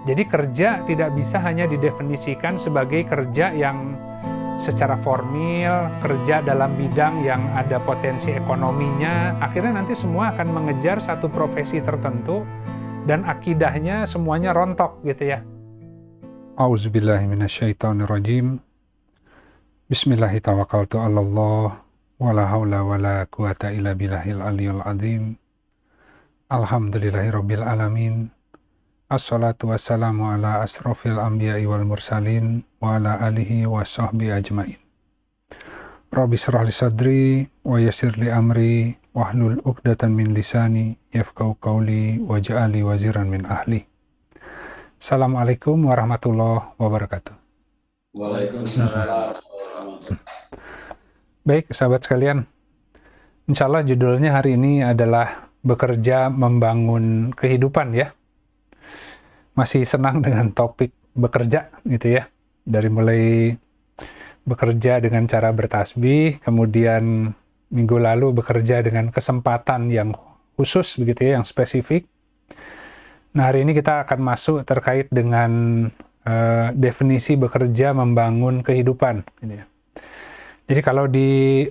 Jadi kerja tidak bisa hanya didefinisikan sebagai kerja yang secara formil, kerja dalam bidang yang ada potensi ekonominya. Akhirnya nanti semua akan mengejar satu profesi tertentu dan akidahnya semuanya rontok gitu ya. A'udzubillahi minasyaitonirrajim. Bismillahirrahmanirrahim. Wala haula wala quwata illa billahil aliyul azim. Alhamdulillahirabbil alamin. Assalatu wassalamu ala asrofil anbiya'i wal mursalin wa ala alihi wa sahbihi ajmain. Rabbi shrah li sadri wa yassir li amri wahlul 'uqdatan min lisani yafqahu qawli waj'alni waziran min ahli. Assalamualaikum warahmatullahi wabarakatuh. Waalaikumsalam. Baik, sahabat sekalian. Insyaallah judulnya hari ini adalah bekerja membangun kehidupan ya. Masih senang dengan topik bekerja gitu ya. Dari mulai bekerja dengan cara bertasbih, kemudian minggu lalu bekerja dengan kesempatan yang khusus begitu ya, yang spesifik. Nah, hari ini kita akan masuk terkait dengan definisi bekerja membangun kehidupan gitu ya. Jadi kalau di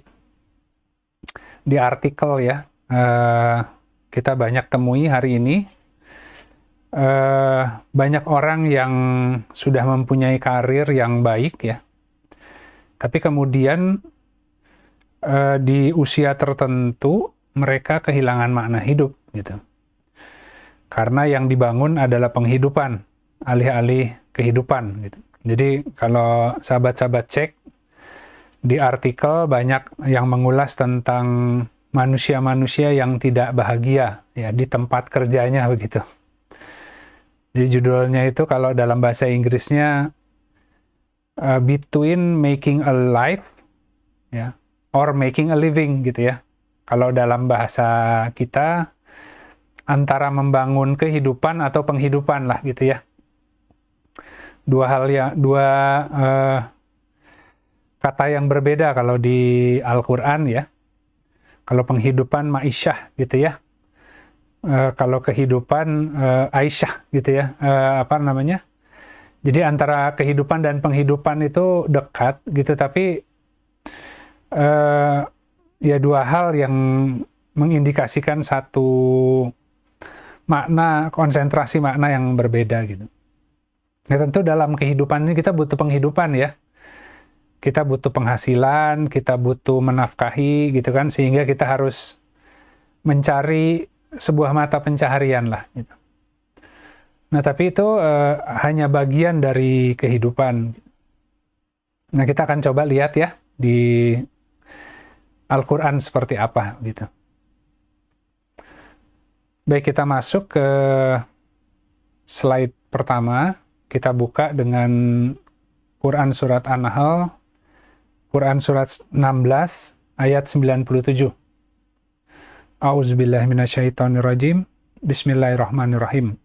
artikel ya, kita banyak temui hari ini banyak orang yang sudah mempunyai karir yang baik ya, tapi kemudian di usia tertentu mereka kehilangan makna hidup gitu, karena yang dibangun adalah penghidupan, alih-alih kehidupan gitu. Jadi kalau sahabat-sahabat cek di artikel banyak yang mengulas tentang manusia-manusia yang tidak bahagia ya di tempat kerjanya begitu. Jadi judulnya itu kalau dalam bahasa Inggrisnya between making a life ya or making a living gitu ya. Kalau dalam bahasa kita antara membangun kehidupan atau penghidupan lah gitu ya. Dua kata yang berbeda kalau di Al-Qur'an ya. Kalau penghidupan ma'isyah gitu ya. Kalau kehidupan Aisyah gitu ya, jadi antara kehidupan dan penghidupan itu dekat gitu, tapi ya dua hal yang mengindikasikan satu makna, konsentrasi makna yang berbeda gitu. Ya tentu dalam kehidupan ini kita butuh penghidupan ya, kita butuh penghasilan, kita butuh menafkahi gitu kan, sehingga kita harus mencari sebuah mata pencaharian lah gitu. Nah tapi itu hanya bagian dari kehidupan. Nah kita akan coba lihat ya di Al-Quran seperti apa gitu. Baik, kita masuk ke slide pertama. Kita buka dengan Quran surat An-Nahl, Quran surat 16 ayat 97. A'udzubillahi minasyaitonirrajim. Bismillahirrahmanirrahim.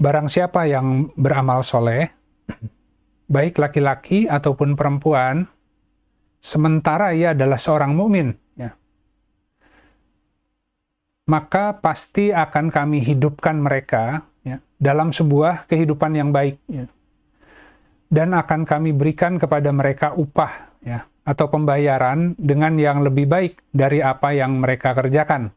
Barang siapa yang beramal soleh, baik laki-laki ataupun perempuan, sementara ia adalah seorang mukmin, ya, maka pasti akan kami hidupkan mereka ya, dalam sebuah kehidupan yang baik, ya, dan akan kami berikan kepada mereka upah ya, atau pembayaran dengan yang lebih baik dari apa yang mereka kerjakan.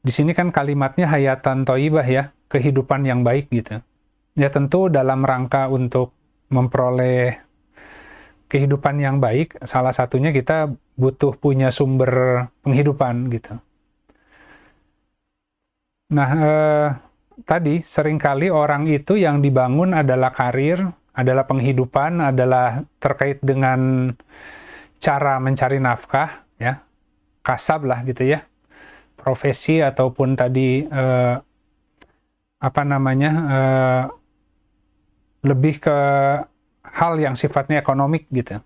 Di sini kan kalimatnya hayatan thayyibah ya, kehidupan yang baik gitu. Ya tentu dalam rangka untuk memperoleh kehidupan yang baik, salah satunya kita butuh punya sumber penghidupan gitu. Nah, tadi seringkali orang itu yang dibangun adalah karir, adalah penghidupan, adalah terkait dengan cara mencari nafkah, ya, kasab lah gitu ya, profesi ataupun tadi lebih ke hal yang sifatnya ekonomik gitu,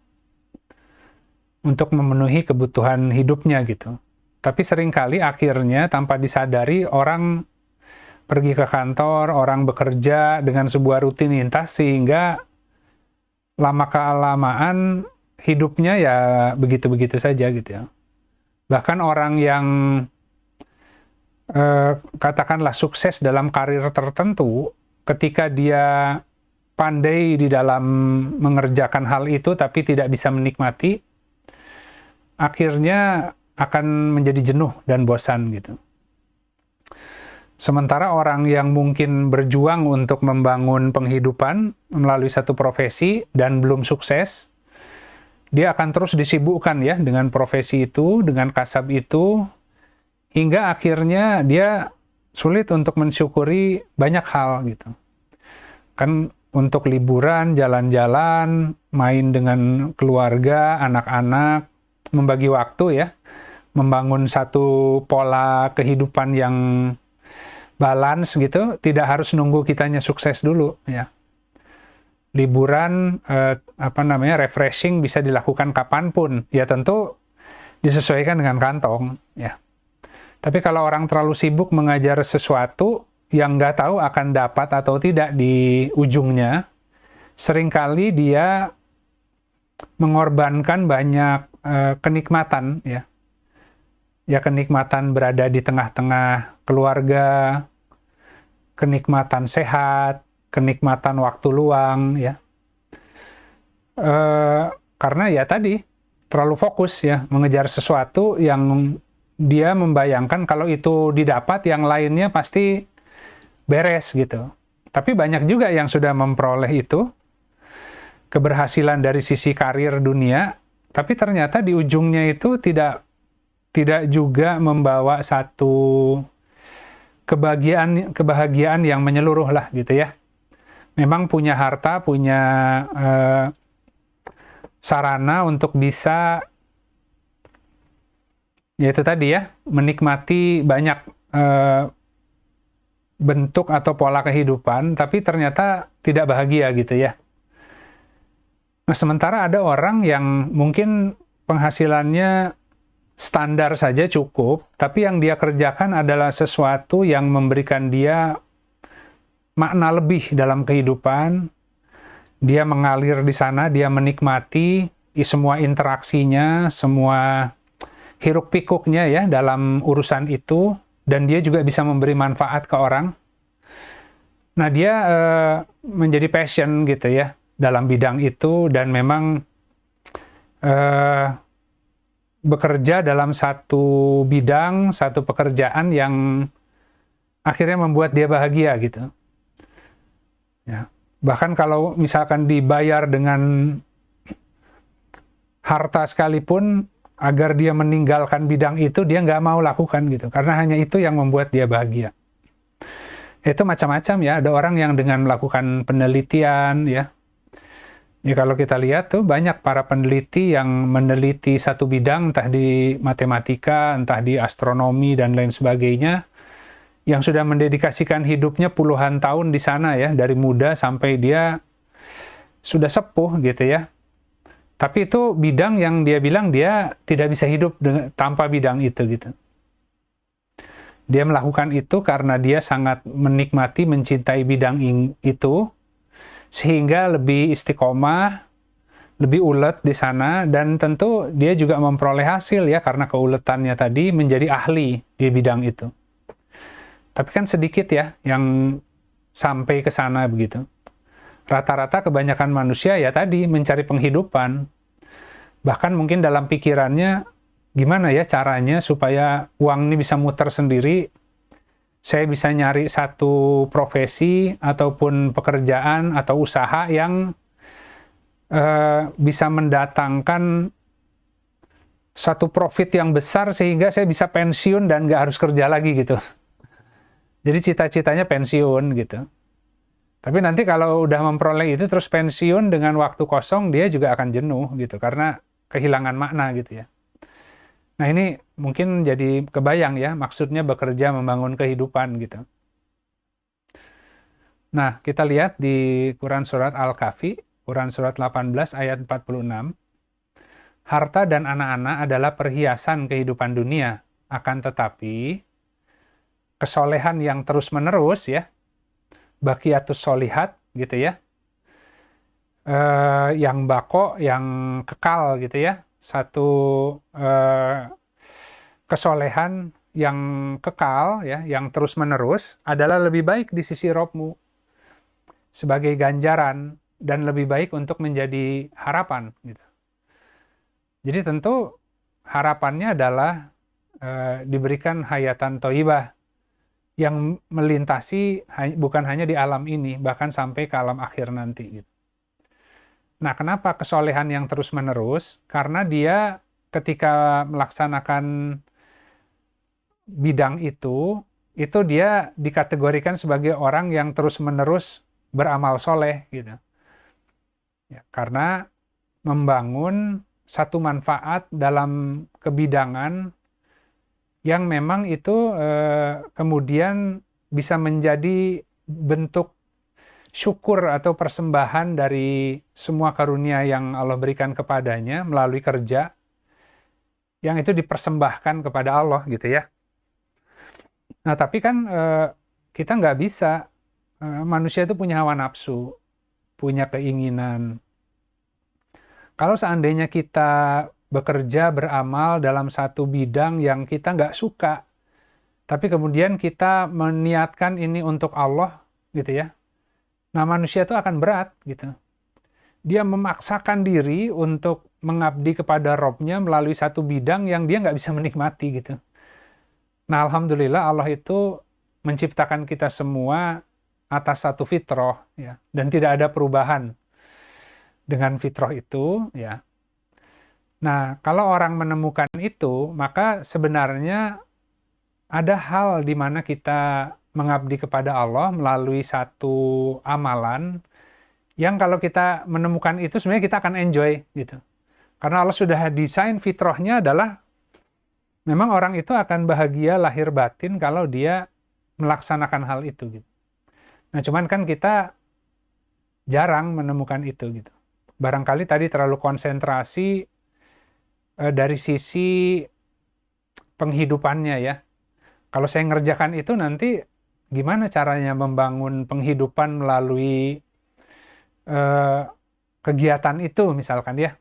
untuk memenuhi kebutuhan hidupnya gitu. Tapi seringkali akhirnya tanpa disadari orang pergi ke kantor, orang bekerja dengan sebuah rutinitas sehingga lama-kelamaan hidupnya ya begitu-begitu saja gitu ya. Bahkan orang yang katakanlah sukses dalam karir tertentu, ketika dia pandai di dalam mengerjakan hal itu tapi tidak bisa menikmati, akhirnya akan menjadi jenuh dan bosan gitu. Sementara orang yang mungkin berjuang untuk membangun penghidupan melalui satu profesi dan belum sukses, dia akan terus disibukkan ya dengan profesi itu, dengan kasab itu, hingga akhirnya dia sulit untuk mensyukuri banyak hal gitu. Kan untuk liburan, jalan-jalan, main dengan keluarga, anak-anak, membagi waktu ya, membangun satu pola kehidupan yang balance gitu, tidak harus nunggu kitanya sukses dulu ya. Liburan, refreshing bisa dilakukan kapanpun, ya tentu disesuaikan dengan kantong ya. Tapi kalau orang terlalu sibuk mengajar sesuatu yang nggak tahu akan dapat atau tidak di ujungnya, seringkali dia mengorbankan banyak kenikmatan ya. Ya kenikmatan berada di tengah-tengah keluarga, kenikmatan sehat, kenikmatan waktu luang ya. Karena ya tadi terlalu fokus ya mengejar sesuatu yang dia membayangkan kalau itu didapat yang lainnya pasti beres gitu. Tapi banyak juga yang sudah memperoleh itu keberhasilan dari sisi karir dunia, tapi ternyata di ujungnya itu tidak juga membawa satu kebahagiaan yang menyeluruh lah gitu ya. Memang punya harta, punya sarana untuk bisa yaitu tadi ya, menikmati banyak bentuk atau pola kehidupan, tapi ternyata tidak bahagia gitu ya. Nah, sementara ada orang yang mungkin penghasilannya standar saja cukup, tapi yang dia kerjakan adalah sesuatu yang memberikan dia makna lebih dalam kehidupan. Dia mengalir di sana, dia menikmati semua interaksinya, semua hiruk-pikuknya ya dalam urusan itu, dan dia juga bisa memberi manfaat ke orang. Nah, dia menjadi passion gitu ya dalam bidang itu, dan memang bekerja dalam satu bidang, satu pekerjaan yang akhirnya membuat dia bahagia gitu. Ya. Bahkan kalau misalkan dibayar dengan harta sekalipun, agar dia meninggalkan bidang itu, dia nggak mau lakukan gitu. Karena hanya itu yang membuat dia bahagia. Itu macam-macam ya, ada orang yang dengan melakukan penelitian ya. Ya kalau kita lihat tuh banyak para peneliti yang meneliti satu bidang, entah di matematika, entah di astronomi dan lain sebagainya, yang sudah mendedikasikan hidupnya puluhan tahun di sana ya, dari muda sampai dia sudah sepuh gitu ya. Tapi itu bidang yang dia bilang dia tidak bisa hidup tanpa bidang itu gitu. Dia melakukan itu karena dia sangat menikmati, mencintai bidang itu, sehingga lebih istiqomah, lebih ulet di sana, dan tentu dia juga memperoleh hasil ya, karena keuletannya tadi menjadi ahli di bidang itu. Tapi kan sedikit ya yang sampai ke sana begitu. Rata-rata kebanyakan manusia ya tadi mencari penghidupan. Bahkan mungkin dalam pikirannya, gimana ya caranya supaya uang ini bisa muter sendiri, saya bisa nyari satu profesi ataupun pekerjaan atau usaha yang bisa mendatangkan satu profit yang besar sehingga saya bisa pensiun dan nggak harus kerja lagi gitu. Jadi cita-citanya pensiun gitu. Tapi nanti kalau udah memperoleh itu terus pensiun dengan waktu kosong, dia juga akan jenuh gitu karena kehilangan makna gitu ya. Nah ini mungkin jadi kebayang ya, maksudnya bekerja membangun kehidupan gitu. Nah kita lihat di Quran Surat Al-Kahfi, Quran Surat 18 ayat 46. Harta dan anak-anak adalah perhiasan kehidupan dunia, akan tetapi kesolehan yang terus-menerus ya, baqiyatus solihat gitu ya, yang bako, yang kekal gitu ya, satu kesolehan yang kekal, ya, yang terus-menerus adalah lebih baik di sisi Robmu sebagai ganjaran dan lebih baik untuk menjadi harapan. Gitu. Jadi tentu harapannya adalah diberikan hayatan thayyibah yang melintasi bukan hanya di alam ini, bahkan sampai ke alam akhir nanti. Gitu. Nah, kenapa kesolehan yang terus-menerus? Karena dia ketika melaksanakan bidang itu dia dikategorikan sebagai orang yang terus-menerus beramal soleh. Gitu. Ya, karena membangun satu manfaat dalam kebidangan yang memang itu kemudian bisa menjadi bentuk syukur atau persembahan dari semua karunia yang Allah berikan kepadanya melalui kerja yang itu dipersembahkan kepada Allah gitu ya. Nah tapi kan kita nggak bisa, manusia itu punya hawa nafsu, punya keinginan. Kalau seandainya kita bekerja, beramal dalam satu bidang yang kita nggak suka, tapi kemudian kita meniatkan ini untuk Allah gitu ya, nah manusia itu akan berat gitu. Dia memaksakan diri untuk mengabdi kepada Robnya melalui satu bidang yang dia nggak bisa menikmati gitu. Nah alhamdulillah Allah itu menciptakan kita semua atas satu fitrah ya, dan tidak ada perubahan dengan fitrah itu ya. Nah kalau orang menemukan itu, maka sebenarnya ada hal di mana kita mengabdi kepada Allah melalui satu amalan yang kalau kita menemukan itu sebenarnya kita akan enjoy gitu. Karena Allah sudah desain fitrahnya adalah memang orang itu akan bahagia lahir batin kalau dia melaksanakan hal itu gitu. Nah, cuman kan kita jarang menemukan itu gitu. Barangkali tadi terlalu konsentrasi dari sisi penghidupannya ya. Kalau saya ngerjakan itu nanti gimana caranya membangun penghidupan melalui kegiatan itu misalkan ya.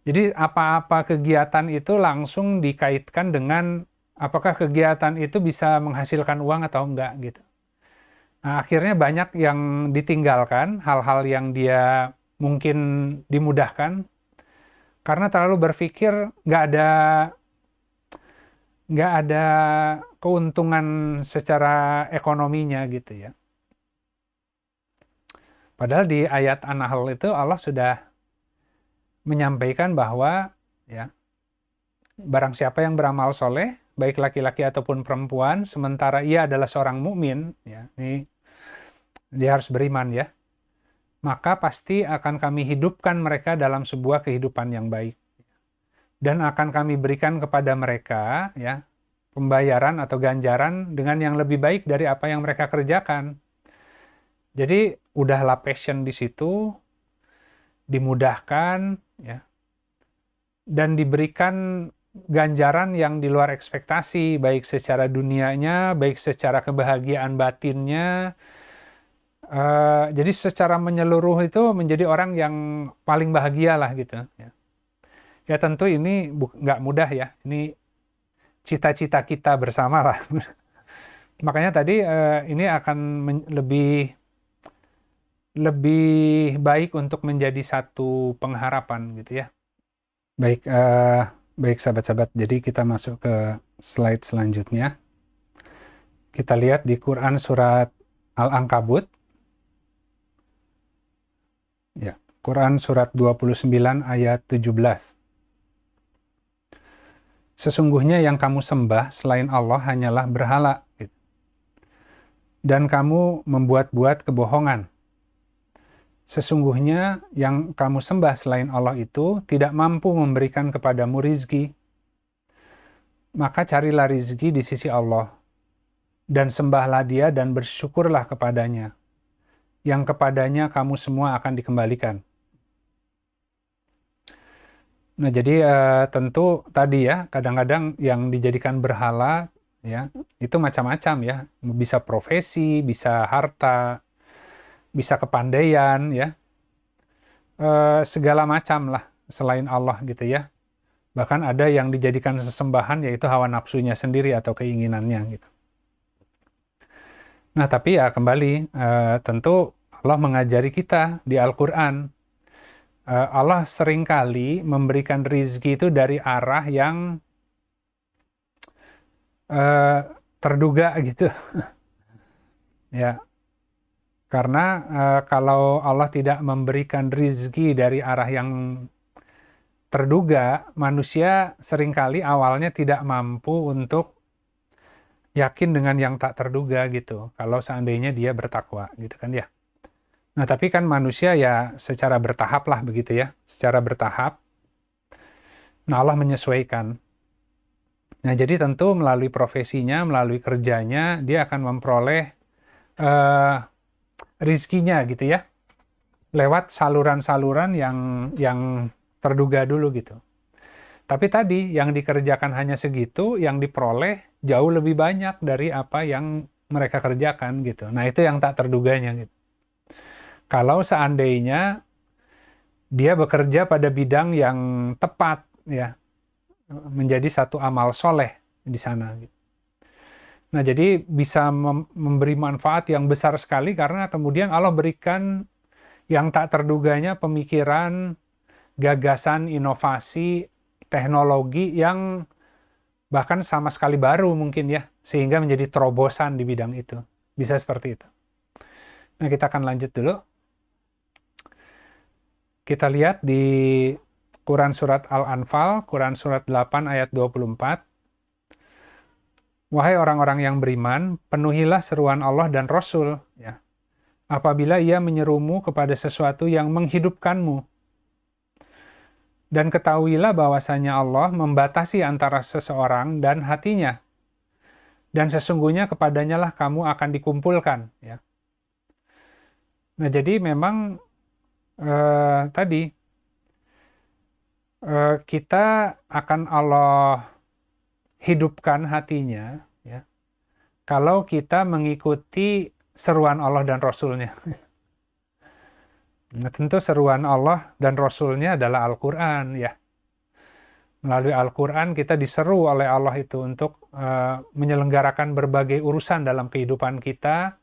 Jadi apa-apa kegiatan itu langsung dikaitkan dengan apakah kegiatan itu bisa menghasilkan uang atau enggak gitu. Nah, akhirnya banyak yang ditinggalkan, hal-hal yang dia mungkin dimudahkan karena terlalu berpikir nggak ada keuntungan secara ekonominya gitu ya. Padahal di ayat An-Nahl itu Allah sudah menyampaikan bahwa ya barang siapa yang beramal soleh, baik laki-laki ataupun perempuan, sementara ia adalah seorang mukmin, ya, ini dia harus beriman ya, maka pasti akan kami hidupkan mereka dalam sebuah kehidupan yang baik, dan akan kami berikan kepada mereka ya pembayaran atau ganjaran dengan yang lebih baik dari apa yang mereka kerjakan. Jadi udahlah passion di situ, dimudahkan ya, dan diberikan ganjaran yang di luar ekspektasi, baik secara dunianya, baik secara kebahagiaan batinnya. Jadi secara menyeluruh itu menjadi orang yang paling bahagia lah gitu ya. Ya tentu ini nggak mudah ya, ini cita-cita kita bersama lah. Makanya tadi ini akan lebih baik untuk menjadi satu pengharapan gitu ya. Baik sahabat-sahabat, jadi kita masuk ke slide selanjutnya. Kita lihat di Quran surat Al-Ankabut. Ya, Quran surat 29 ayat 17. Sesungguhnya yang kamu sembah selain Allah hanyalah berhala, gitu. Dan kamu membuat-buat kebohongan. Sesungguhnya yang kamu sembah selain Allah itu tidak mampu memberikan kepadamu rizki. Maka carilah rizki di sisi Allah, dan sembahlah Dia dan bersyukurlah kepadanya, yang kepadanya kamu semua akan dikembalikan. Nah jadi tentu tadi ya, kadang-kadang yang dijadikan berhala ya itu macam-macam ya, bisa profesi, bisa harta, bisa kepandaian ya, segala macam lah selain Allah gitu ya. Bahkan ada yang dijadikan sesembahan, yaitu hawa nafsunya sendiri atau keinginannya gitu. Nah, tapi ya kembali, tentu Allah mengajari kita di Al-Quran. Allah seringkali memberikan rizki itu dari arah yang terduga gitu. Ya, karena kalau Allah tidak memberikan rizki dari arah yang terduga, manusia seringkali awalnya tidak mampu untuk yakin dengan yang tak terduga gitu, kalau seandainya dia bertakwa gitu kan ya. Nah, tapi kan manusia ya secara bertahap lah begitu ya, secara bertahap. Nah, Allah menyesuaikan. Nah, jadi tentu melalui profesinya, melalui kerjanya, dia akan memperoleh rizkinya gitu ya, lewat saluran-saluran yang terduga dulu gitu. Tapi tadi yang dikerjakan hanya segitu, yang diperoleh jauh lebih banyak dari apa yang mereka kerjakan gitu. Nah, itu yang tak terduganya gitu. Kalau seandainya dia bekerja pada bidang yang tepat ya, menjadi satu amal soleh di sana gitu. Nah, jadi bisa memberi manfaat yang besar sekali karena kemudian Allah berikan yang tak terduganya pemikiran, gagasan, inovasi, teknologi yang bahkan sama sekali baru mungkin ya, sehingga menjadi terobosan di bidang itu. Bisa seperti itu. Nah, kita akan lanjut dulu. Kita lihat di Quran Surat Al-Anfal, Quran Surat 8 ayat 24. Wahai orang-orang yang beriman, penuhilah seruan Allah dan Rasul, ya, apabila ia menyerumu kepada sesuatu yang menghidupkanmu. Dan ketahuilah bahwasanya Allah membatasi antara seseorang dan hatinya. Dan sesungguhnya kepadanya lah kamu akan dikumpulkan. Ya. Nah, jadi memang tadi kita akan Allah hidupkan hatinya, ya, kalau kita mengikuti seruan Allah dan Rasul-Nya. Nah, tentu seruan Allah dan Rasul-Nya adalah Al-Quran, ya. Melalui Al-Quran kita diseru oleh Allah itu untuk menyelenggarakan berbagai urusan dalam kehidupan kita.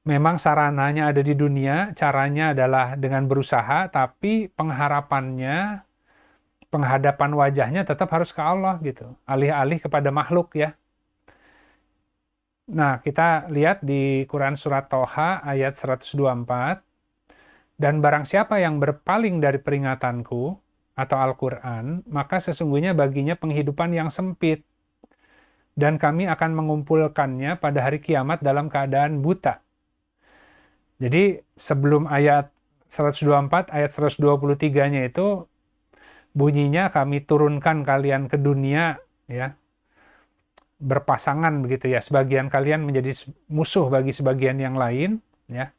Memang sarananya ada di dunia, caranya adalah dengan berusaha, tapi pengharapannya, penghadapan wajahnya tetap harus ke Allah gitu, alih-alih kepada makhluk ya. Nah, kita lihat di Quran Surat Toha ayat 124, dan barang siapa yang berpaling dari peringatanku atau Al-Quran, maka sesungguhnya baginya penghidupan yang sempit, dan kami akan mengumpulkannya pada hari kiamat dalam keadaan buta. Jadi sebelum ayat 124, ayat 123-nya itu bunyinya kami turunkan kalian ke dunia ya, berpasangan begitu ya, sebagian kalian menjadi musuh bagi sebagian yang lain ya.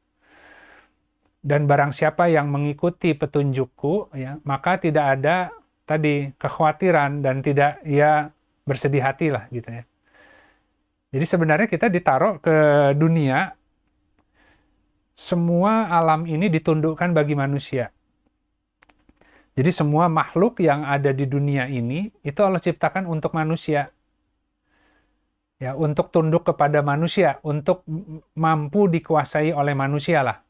Dan barang siapa yang mengikuti petunjukku ya, maka tidak ada tadi kekhawatiran dan tidak ya bersedih hati lah gitu ya. Jadi sebenarnya kita ditaruh ke dunia, semua alam ini ditundukkan bagi manusia. Jadi semua makhluk yang ada di dunia ini itu Allah ciptakan untuk manusia. Ya, untuk tunduk kepada manusia, untuk mampu dikuasai oleh manusia lah.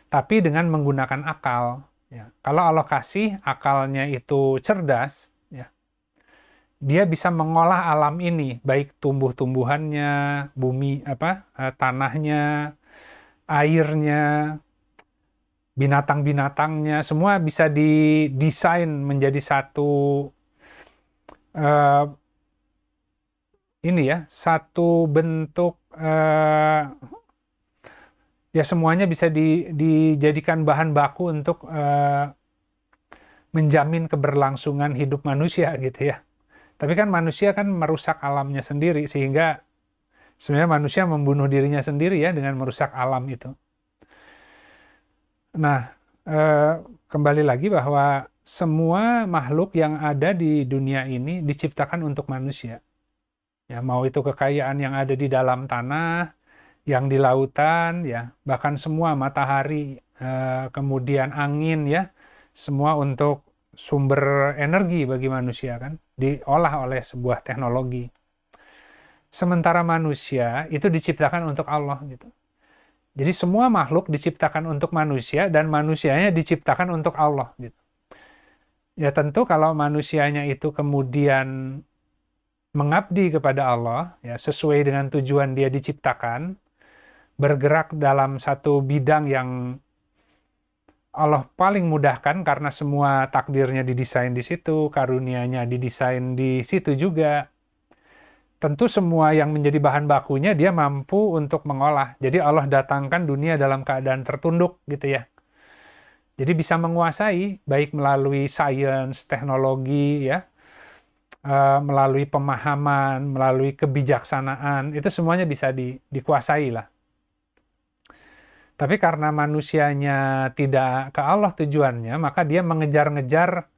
Tapi dengan menggunakan akal. Ya. Kalau Allah kasih akalnya itu cerdas, ya, dia bisa mengolah alam ini, baik tumbuh-tumbuhannya, bumi tanahnya, airnya, binatang-binatangnya, semua bisa didesain menjadi satu satu bentuk, ya semuanya bisa dijadikan bahan baku untuk menjamin keberlangsungan hidup manusia gitu ya. Tapi kan manusia kan merusak alamnya sendiri, sehingga sebenarnya manusia membunuh dirinya sendiri ya dengan merusak alam itu. Nah, kembali lagi bahwa semua makhluk yang ada di dunia ini diciptakan untuk manusia. Ya, mau itu kekayaan yang ada di dalam tanah, yang di lautan, ya, bahkan semua matahari, kemudian angin, ya, semua untuk sumber energi bagi manusia kan, diolah oleh sebuah teknologi. Sementara manusia itu diciptakan untuk Allah gitu. Jadi semua makhluk diciptakan untuk manusia dan manusianya diciptakan untuk Allah gitu. Ya tentu kalau manusianya itu kemudian mengabdi kepada Allah, ya sesuai dengan tujuan dia diciptakan, bergerak dalam satu bidang yang Allah paling mudahkan karena semua takdirnya didesain di situ, karunia-Nya didesain di situ juga. Tentu semua yang menjadi bahan bakunya dia mampu untuk mengolah. Jadi Allah datangkan dunia dalam keadaan tertunduk gitu ya. Jadi bisa menguasai baik melalui sains, teknologi ya, melalui pemahaman, melalui kebijaksanaan, itu semuanya bisa dikuasai lah. Tapi karena manusianya tidak ke Allah tujuannya, maka dia mengejar-ngejar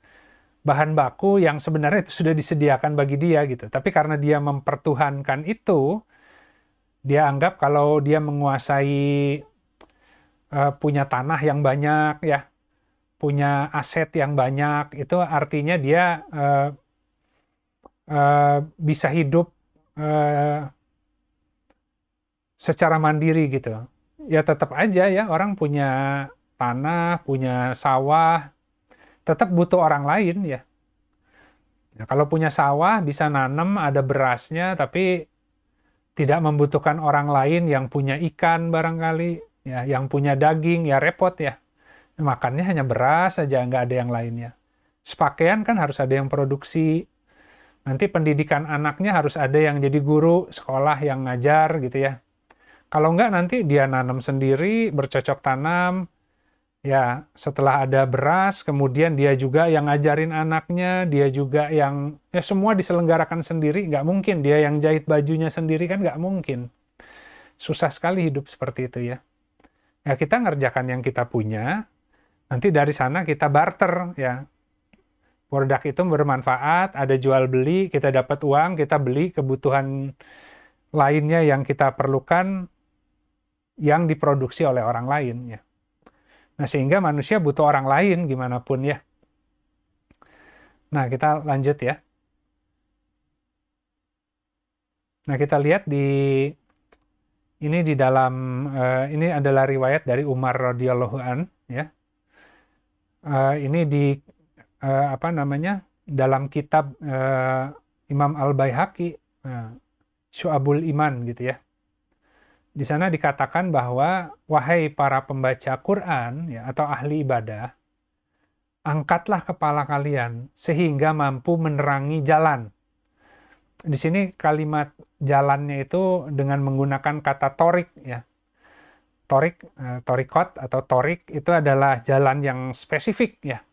bahan baku yang sebenarnya itu sudah disediakan bagi dia gitu. Tapi karena dia mempertuhankan itu, dia anggap kalau dia menguasai punya tanah yang banyak ya, punya aset yang banyak, itu artinya dia bisa hidup secara mandiri gitu. Ya tetap aja ya orang punya tanah, punya sawah, tetap butuh orang lain ya. Nah, kalau punya sawah bisa nanam, ada berasnya, tapi tidak membutuhkan orang lain yang punya ikan barangkali, ya, yang punya daging, ya repot ya. Makannya hanya beras saja, nggak ada yang lainnya. Sepakaian kan harus ada yang produksi. Nanti pendidikan anaknya harus ada yang jadi guru, sekolah yang ngajar gitu ya. Kalau nggak nanti dia nanam sendiri, bercocok tanam, ya setelah ada beras, kemudian dia juga yang ngajarin anaknya, dia juga yang, ya semua diselenggarakan sendiri, nggak mungkin. Dia yang jahit bajunya sendiri kan nggak mungkin. Susah sekali hidup seperti itu ya. Ya kita ngerjakan yang kita punya, nanti dari sana kita barter ya. Produk itu bermanfaat, ada jual beli, kita dapat uang, kita beli kebutuhan lainnya yang kita perlukan yang diproduksi oleh orang lain ya. Nah, sehingga manusia butuh orang lain gimana pun ya. Nah, kita lanjut ya. Nah, kita lihat ini di dalam ini adalah riwayat dari Umar radhiyallahu an ya. Ini di apa namanya? Dalam kitab Imam Al-Baihaqi, Syu'abul Iman gitu ya. Di sana dikatakan bahwa wahai para pembaca Quran ya atau ahli ibadah, angkatlah kepala kalian sehingga mampu menerangi jalan. Di sini kalimat jalannya itu dengan menggunakan kata torik ya. Torik, torikot atau torik itu adalah jalan yang spesifik ya.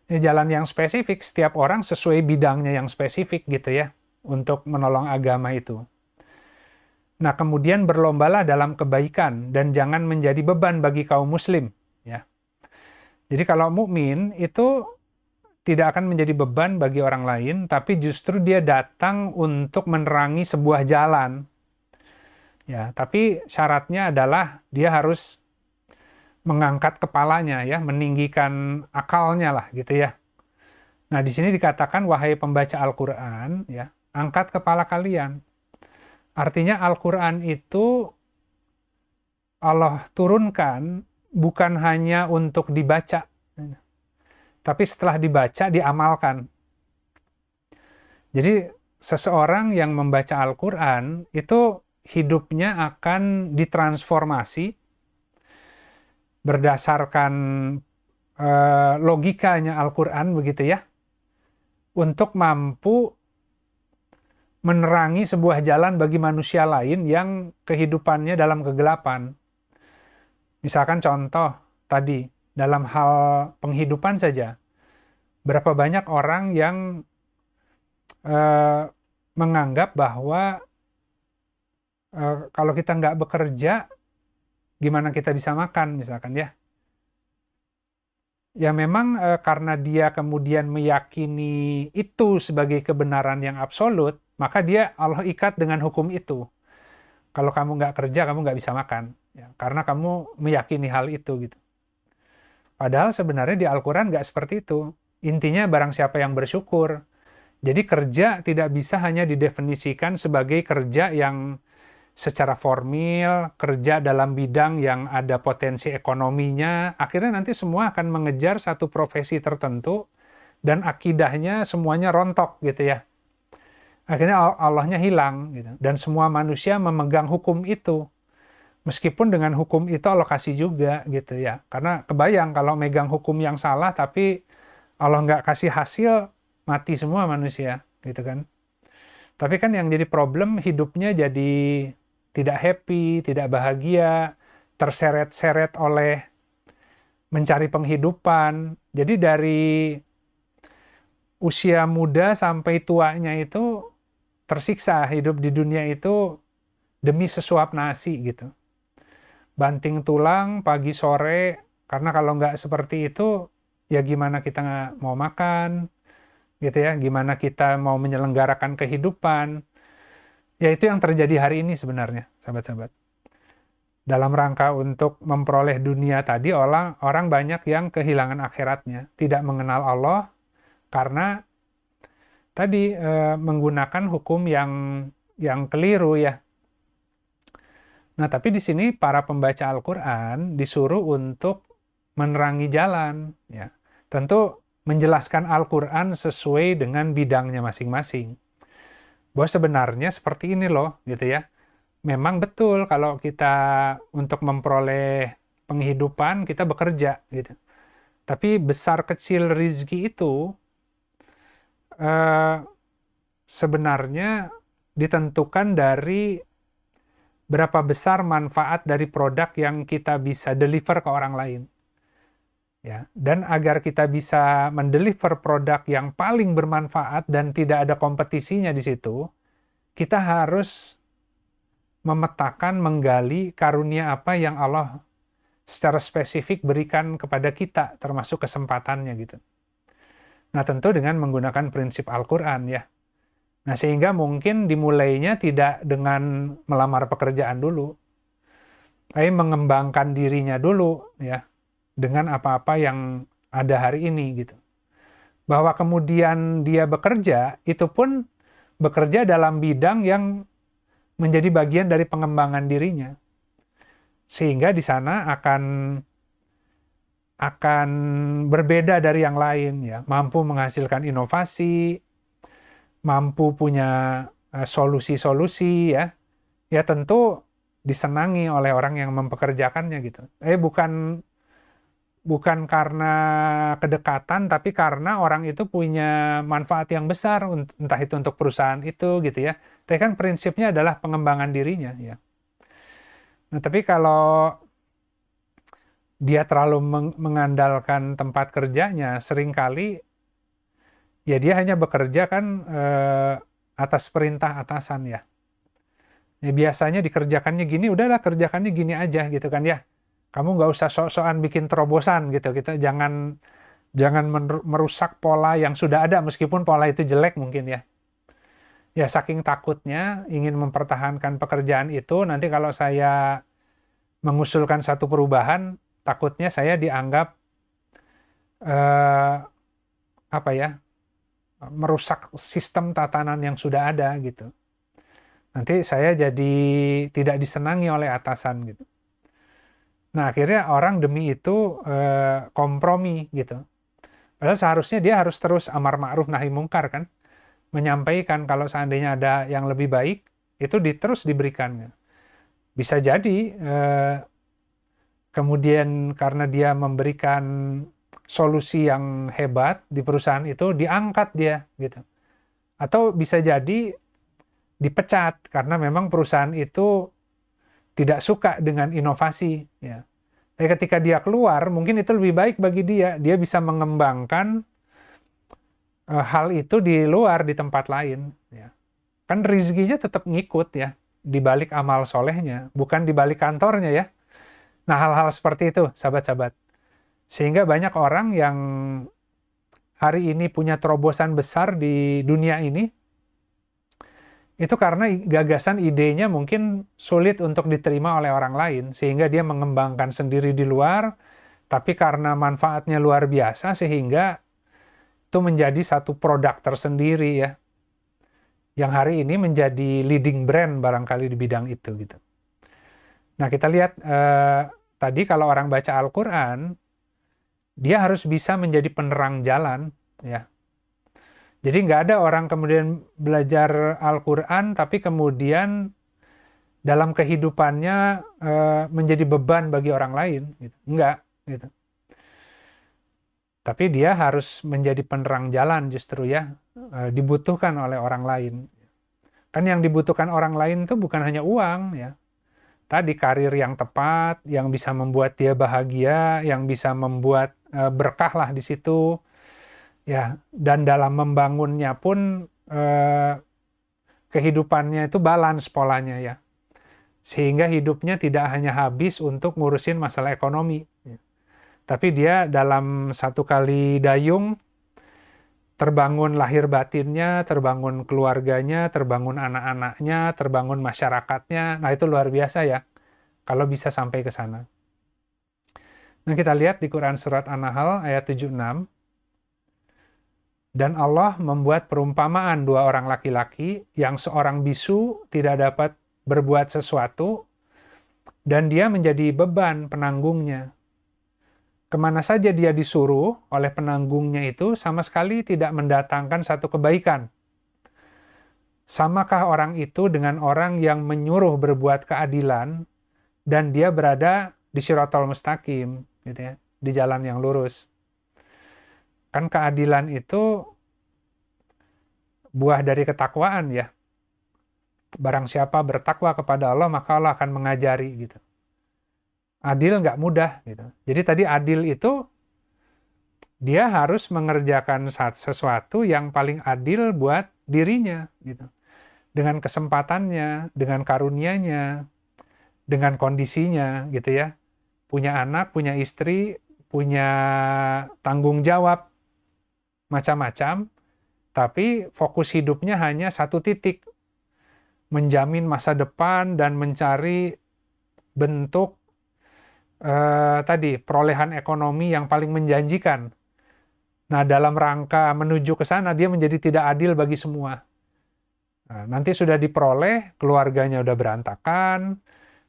Ini jalan yang spesifik, setiap orang sesuai bidangnya yang spesifik gitu ya untuk menolong agama itu. Nah, kemudian berlombalah dalam kebaikan dan jangan menjadi beban bagi kaum muslim ya. Jadi kalau mukmin itu tidak akan menjadi beban bagi orang lain, tapi justru dia datang untuk menerangi sebuah jalan. Ya, tapi syaratnya adalah dia harus mengangkat kepalanya ya, meninggikan akalnya lah gitu ya. Nah, di sini dikatakan wahai pembaca Al-Qur'an ya, angkat kepala kalian. Artinya Al-Qur'an itu Allah turunkan bukan hanya untuk dibaca, tapi setelah dibaca diamalkan. Jadi seseorang yang membaca Al-Qur'an itu hidupnya akan ditransformasi berdasarkan logikanya Al-Qur'an begitu ya, untuk mampu menerangi sebuah jalan bagi manusia lain yang kehidupannya dalam kegelapan. Misalkan contoh tadi, dalam hal penghidupan saja, berapa banyak orang yang menganggap bahwa kalau kita nggak bekerja, gimana kita bisa makan misalkan ya. Ya memang karena dia kemudian meyakini itu sebagai kebenaran yang absolut, maka dia Allah ikat dengan hukum itu. Kalau kamu nggak kerja, kamu nggak bisa makan. Ya, karena kamu meyakini hal itu gitu. Padahal sebenarnya di Al-Quran nggak seperti itu. Intinya barang siapa yang bersyukur. Jadi kerja tidak bisa hanya didefinisikan sebagai kerja yang secara formil, kerja dalam bidang yang ada potensi ekonominya. Akhirnya nanti semua akan mengejar satu profesi tertentu dan akidahnya semuanya rontok gitu ya. Akhirnya Allahnya hilang gitu. Dan semua manusia memegang hukum itu. Meskipun dengan hukum itu Allah kasih juga gitu ya. Karena kebayang kalau megang hukum yang salah tapi Allah nggak kasih hasil, mati semua manusia gitu kan. Tapi kan yang jadi problem, hidupnya jadi tidak happy, tidak bahagia, terseret-seret oleh mencari penghidupan. Jadi dari usia muda sampai tuanya itu tersiksa hidup di dunia itu demi sesuap nasi gitu. Banting tulang pagi sore, karena kalau nggak seperti itu, ya gimana kita nggak mau makan, gitu ya, gimana kita mau menyelenggarakan kehidupan. Ya itu yang terjadi hari ini sebenarnya, sahabat-sahabat. Dalam rangka untuk memperoleh dunia tadi, orang banyak yang kehilangan akhiratnya, tidak mengenal Allah, karena tadi menggunakan hukum yang keliru ya. Nah, tapi di sini para pembaca Al-Quran disuruh untuk menerangi jalan, ya. Tentu menjelaskan Al-Quran sesuai dengan bidangnya masing-masing. Bahwa sebenarnya seperti ini loh, gitu ya. Memang betul kalau kita untuk memperoleh penghidupan, kita bekerja, gitu. Tapi besar kecil rizki itu sebenarnya ditentukan dari berapa besar manfaat dari produk yang kita bisa deliver ke orang lain. Ya, dan agar kita bisa mendeliver produk yang paling bermanfaat dan tidak ada kompetisinya di situ, kita harus memetakan, menggali karunia apa yang Allah secara spesifik berikan kepada kita, termasuk kesempatannya gitu. Nah, tentu dengan menggunakan prinsip Al-Quran ya. Nah, sehingga mungkin dimulainya tidak dengan melamar pekerjaan dulu, tapi mengembangkan dirinya dulu ya, dengan apa-apa yang ada hari ini gitu. Bahwa kemudian dia bekerja, itu pun bekerja dalam bidang yang menjadi bagian dari pengembangan dirinya. Sehingga di sana akan berbeda dari yang lain ya, mampu menghasilkan inovasi, mampu punya solusi-solusi ya. Ya tentu disenangi oleh orang yang mempekerjakannya gitu. Bukan karena kedekatan, tapi karena orang itu punya manfaat yang besar, entah itu untuk perusahaan itu gitu ya. Tapi kan prinsipnya adalah pengembangan dirinya ya. Nah, tapi kalau dia terlalu mengandalkan tempat kerjanya, seringkali ya dia hanya bekerja kan atas perintah atasan ya. Ya biasanya dikerjakannya gini, udahlah kerjakannya gini aja gitu kan ya. Kamu nggak usah sok-sokan bikin terobosan gitu. Kita jangan merusak pola yang sudah ada meskipun pola itu jelek mungkin ya. Ya saking takutnya ingin mempertahankan pekerjaan itu, nanti kalau saya mengusulkan satu perubahan, takutnya saya dianggap apa ya, merusak sistem tatanan yang sudah ada gitu. Nanti saya jadi tidak disenangi oleh atasan gitu. Nah, akhirnya orang demi itu kompromi gitu. Padahal seharusnya dia harus terus amar ma'ruf nahi mungkar kan. Menyampaikan kalau seandainya ada yang lebih baik, itu terus diberikan. Bisa jadi kemudian karena dia memberikan solusi yang hebat di perusahaan itu, diangkat dia gitu. Atau bisa jadi dipecat karena memang perusahaan itu tidak suka dengan inovasi ya. Tapi ketika dia keluar, mungkin itu lebih baik bagi dia. Dia bisa mengembangkan hal itu di luar, di tempat lain ya. Kan rezekinya tetap ngikut ya, di balik amal solehnya, bukan di balik kantornya ya. Nah, hal-hal seperti itu, sahabat-sahabat. Sehingga banyak orang yang hari ini punya terobosan besar di dunia ini, itu karena gagasan idenya mungkin sulit untuk diterima oleh orang lain, sehingga dia mengembangkan sendiri di luar, tapi karena manfaatnya luar biasa, sehingga itu menjadi satu produk tersendiri ya, yang hari ini menjadi leading brand barangkali di bidang itu gitu. Nah, kita lihat tadi kalau orang baca Al-Quran, dia harus bisa menjadi penerang jalan ya. Jadi nggak ada orang kemudian belajar Al-Quran tapi kemudian dalam kehidupannya menjadi beban bagi orang lain gitu. Enggak gitu. Tapi dia harus menjadi penerang jalan justru ya, dibutuhkan oleh orang lain. Kan yang dibutuhkan orang lain itu bukan hanya uang ya. Tadi karir yang tepat, yang bisa membuat dia bahagia, yang bisa membuat berkah lah di situ. Ya, dan dalam membangunnya pun kehidupannya itu balance polanya ya. Sehingga hidupnya tidak hanya habis untuk ngurusin masalah ekonomi. Tapi dia dalam satu kali dayung terbangun lahir batinnya, terbangun keluarganya, terbangun anak-anaknya, terbangun masyarakatnya. Nah, itu luar biasa ya, kalau bisa sampai ke sana. Nah, kita lihat di Quran Surat An-Nahl ayat 76. Dan Allah membuat perumpamaan dua orang laki-laki yang seorang bisu tidak dapat berbuat sesuatu, dan dia menjadi beban penanggungnya. Kemana saja dia disuruh oleh penanggungnya itu sama sekali tidak mendatangkan satu kebaikan. Samakah orang itu dengan orang yang menyuruh berbuat keadilan dan dia berada di Shiratal Mustaqim, gitu ya, di jalan yang lurus. Kan keadilan itu buah dari ketakwaan ya. Barang siapa bertakwa kepada Allah maka Allah akan mengajari gitu. Adil nggak mudah gitu. Jadi tadi adil itu dia harus mengerjakan sesuatu yang paling adil buat dirinya gitu. Dengan kesempatannya, dengan karunia-Nya, dengan kondisinya gitu ya. Punya anak, punya istri, punya tanggung jawab macam-macam, tapi fokus hidupnya hanya satu titik. Menjamin masa depan dan mencari bentuk tadi perolehan ekonomi yang paling menjanjikan. Nah, dalam rangka menuju ke sana dia menjadi tidak adil bagi semua. Nah, nanti sudah diperoleh, keluarganya udah berantakan,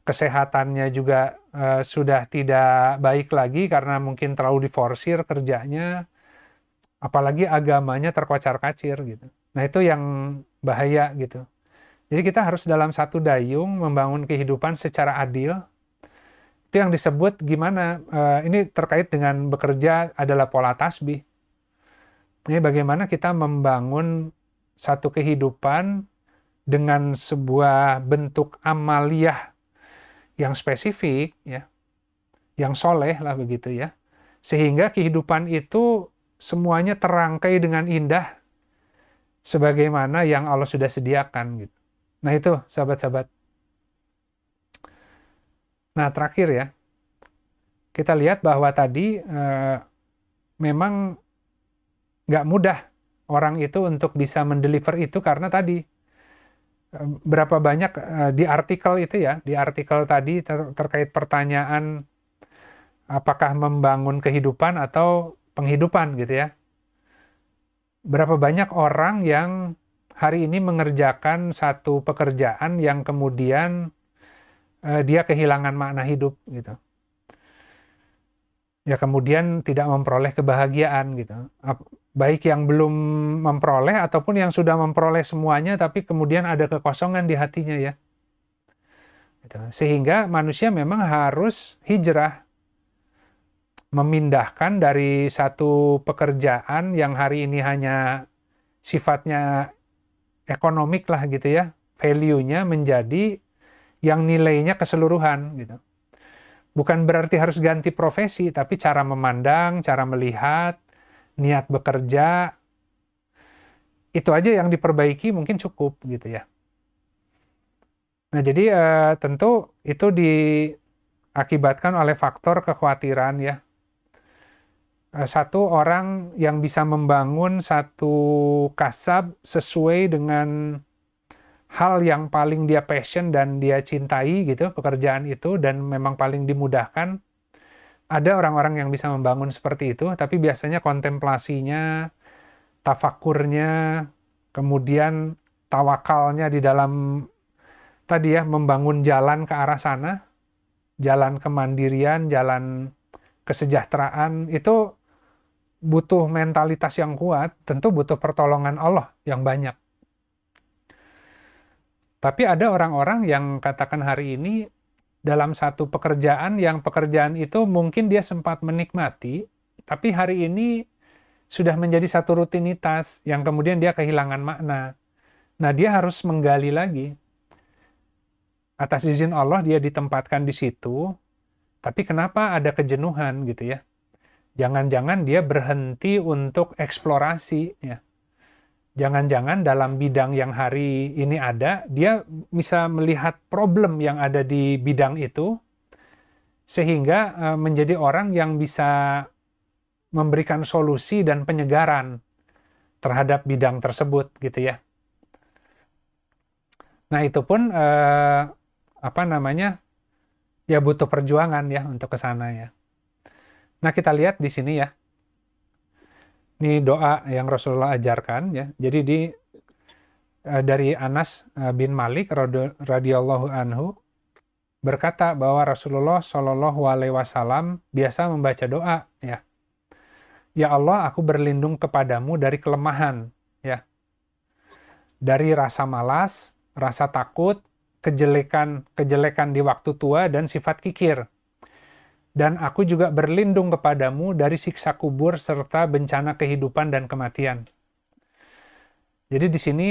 kesehatannya juga sudah tidak baik lagi karena mungkin terlalu diforsir kerjanya, apalagi agamanya terkocar-kacir gitu. Nah, itu yang bahaya gitu. Jadi kita harus dalam satu dayung membangun kehidupan secara adil. Itu yang disebut gimana, ini terkait dengan bekerja adalah pola tasbih. Ini bagaimana kita membangun satu kehidupan dengan sebuah bentuk amaliyah yang spesifik, ya, yang soleh lah begitu ya. Sehingga kehidupan itu semuanya terangkai dengan indah sebagaimana yang Allah sudah sediakan gitu. Nah itu sahabat-sahabat. Nah terakhir ya, kita lihat bahwa tadi memang nggak mudah orang itu untuk bisa mendeliver itu karena tadi berapa banyak di artikel itu ya, di artikel tadi terkait pertanyaan apakah membangun kehidupan atau penghidupan gitu ya. Berapa banyak orang yang hari ini mengerjakan satu pekerjaan yang kemudian dia kehilangan makna hidup gitu. Ya kemudian tidak memperoleh kebahagiaan gitu. Baik yang belum memperoleh ataupun yang sudah memperoleh semuanya tapi kemudian ada kekosongan di hatinya ya. Gitu. Sehingga manusia memang harus hijrah, memindahkan dari satu pekerjaan yang hari ini hanya sifatnya ekonomik lah gitu ya, value-nya menjadi yang nilainya keseluruhan gitu. Bukan berarti harus ganti profesi, tapi cara memandang, cara melihat, niat bekerja, itu aja yang diperbaiki mungkin cukup gitu ya. Nah jadi tentu itu diakibatkan oleh faktor kekhawatiran ya. Satu orang yang bisa membangun satu kasab sesuai dengan hal yang paling dia passion dan dia cintai gitu, pekerjaan itu, dan memang paling dimudahkan. Ada orang-orang yang bisa membangun seperti itu, tapi biasanya kontemplasinya, tafakurnya, kemudian tawakalnya di dalam tadi ya, membangun jalan ke arah sana, jalan kemandirian, jalan kesejahteraan, itu butuh mentalitas yang kuat, tentu butuh pertolongan Allah yang banyak. Tapi ada orang-orang yang katakan hari ini dalam satu pekerjaan yang pekerjaan itu mungkin dia sempat menikmati, tapi hari ini sudah menjadi satu rutinitas yang kemudian dia kehilangan makna. Nah, dia harus menggali lagi. Atas izin Allah dia ditempatkan di situ, tapi kenapa ada kejenuhan gitu ya? Jangan-jangan dia berhenti untuk eksplorasi ya. Jangan-jangan dalam bidang yang hari ini ada, dia bisa melihat problem yang ada di bidang itu, sehingga menjadi orang yang bisa memberikan solusi dan penyegaran terhadap bidang tersebut gitu ya. Nah, itu pun ya butuh perjuangan ya untuk ke sana ya. Nah, kita lihat di sini ya. Ini doa yang Rasulullah ajarkan ya. Jadi dari Anas bin Malik radhiyallahu anhu berkata bahwa Rasulullah Shallallahu alaihi wasallam biasa membaca doa ya. Ya Allah, aku berlindung kepadamu dari kelemahan ya. Dari rasa malas, rasa takut, kejelekan di waktu tua dan sifat kikir. Dan aku juga berlindung kepadamu dari siksa kubur serta bencana kehidupan dan kematian. Jadi di sini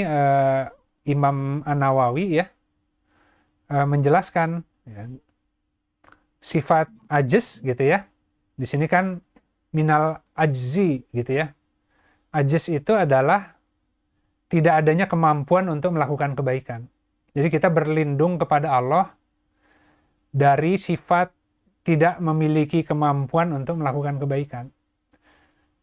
Imam An-Nawawi ya menjelaskan ya, sifat ajz gitu ya. Di sini kan minal ajzi gitu ya. Ajz itu adalah tidak adanya kemampuan untuk melakukan kebaikan. Jadi kita berlindung kepada Allah dari sifat tidak memiliki kemampuan untuk melakukan kebaikan.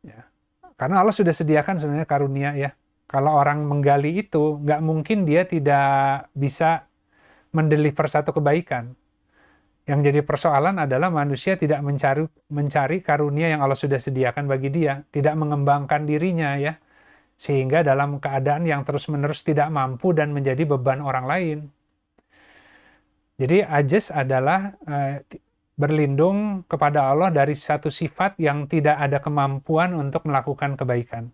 Ya. Karena Allah sudah sediakan sebenarnya karunia ya. Kalau orang menggali itu, nggak mungkin dia tidak bisa mendeliver satu kebaikan. Yang jadi persoalan adalah manusia tidak mencari karunia yang Allah sudah sediakan bagi dia, tidak mengembangkan dirinya ya, sehingga dalam keadaan yang terus-menerus tidak mampu dan menjadi beban orang lain. Jadi ajz adalah berlindung kepada Allah dari satu sifat yang tidak ada kemampuan untuk melakukan kebaikan.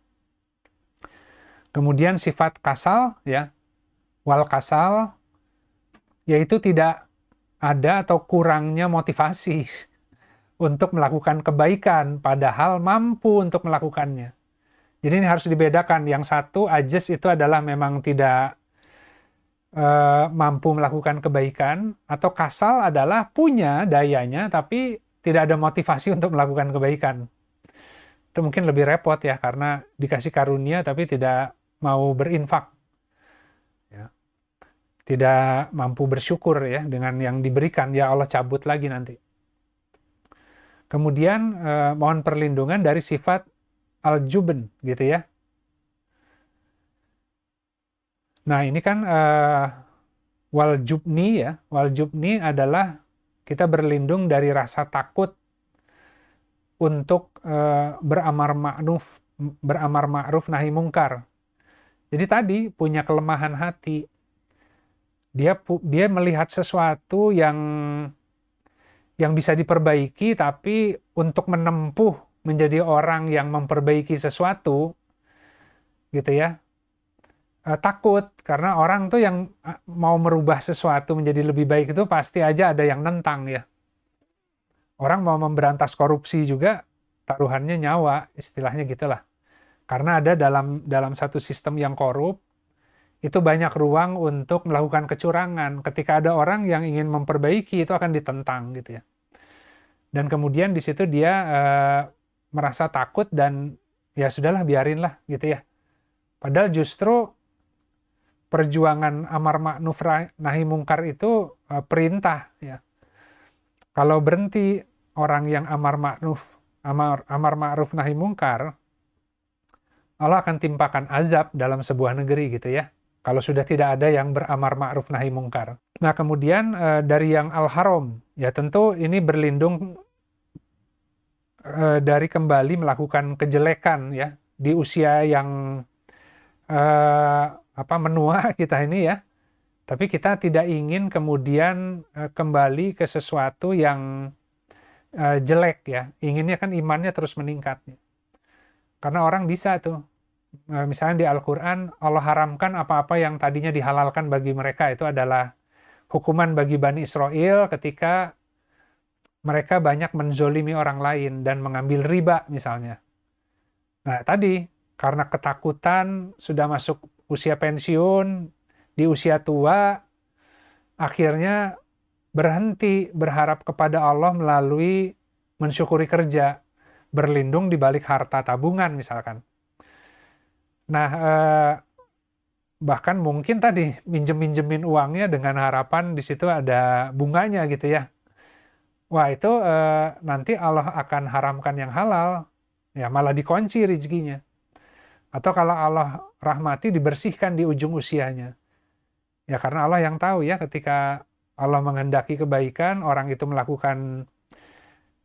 Kemudian sifat kasal ya, wal kasal, yaitu tidak ada atau kurangnya motivasi untuk melakukan kebaikan padahal mampu untuk melakukannya. Jadi ini harus dibedakan. Yang satu ajz itu adalah memang tidak mampu melakukan kebaikan, atau kasal adalah punya dayanya tapi tidak ada motivasi untuk melakukan kebaikan. Itu mungkin lebih repot ya, karena dikasih karunia tapi tidak mau berinfak ya. Tidak mampu bersyukur ya dengan yang diberikan, ya Allah cabut lagi nanti. Kemudian mohon perlindungan dari sifat al-jubn gitu ya. Nah, ini kan waljubni ya. Waljubni adalah kita berlindung dari rasa takut untuk beramar ma'ruf nahi mungkar. Jadi tadi punya kelemahan hati. Dia melihat sesuatu yang bisa diperbaiki, tapi untuk menempuh menjadi orang yang memperbaiki sesuatu gitu ya, takut, karena orang tuh yang mau merubah sesuatu menjadi lebih baik itu pasti aja ada yang nentang ya. Orang mau memberantas korupsi juga taruhannya nyawa, istilahnya gitulah. Karena ada dalam satu sistem yang korup, itu banyak ruang untuk melakukan kecurangan. Ketika ada orang yang ingin memperbaiki, itu akan ditentang gitu ya. Dan kemudian di situ dia merasa takut dan ya sudahlah, biarinlah gitu ya. Padahal justru perjuangan amar ma'ruf nahi mungkar itu perintah ya. Kalau berhenti orang yang amar ma'ruf nahi mungkar, Allah akan timpakan azab dalam sebuah negeri gitu ya. Kalau sudah tidak ada yang beramar ma'ruf nahi mungkar. Nah, kemudian dari yang al-haram, ya tentu ini berlindung dari kembali melakukan kejelekan ya, di usia yang menua kita ini ya. Tapi kita tidak ingin kemudian kembali ke sesuatu yang jelek ya. Inginnya kan imannya terus meningkat. Karena orang bisa tuh. Misalnya di Al-Quran, Allah haramkan apa-apa yang tadinya dihalalkan bagi mereka. Itu adalah hukuman bagi Bani Israel ketika mereka banyak menzolimi orang lain dan mengambil riba misalnya. Nah tadi, karena ketakutan sudah masuk usia pensiun, di usia tua, akhirnya berhenti berharap kepada Allah melalui mensyukuri kerja, berlindung di balik harta tabungan misalkan. Nah, bahkan mungkin tadi minjem-minjemin uangnya dengan harapan di situ ada bunganya gitu ya. Wah itu nanti Allah akan haramkan yang halal, ya malah dikunci rezekinya. Atau kalau Allah rahmati dibersihkan di ujung usianya. Ya karena Allah yang tahu ya ketika Allah menghendaki kebaikan, orang itu melakukan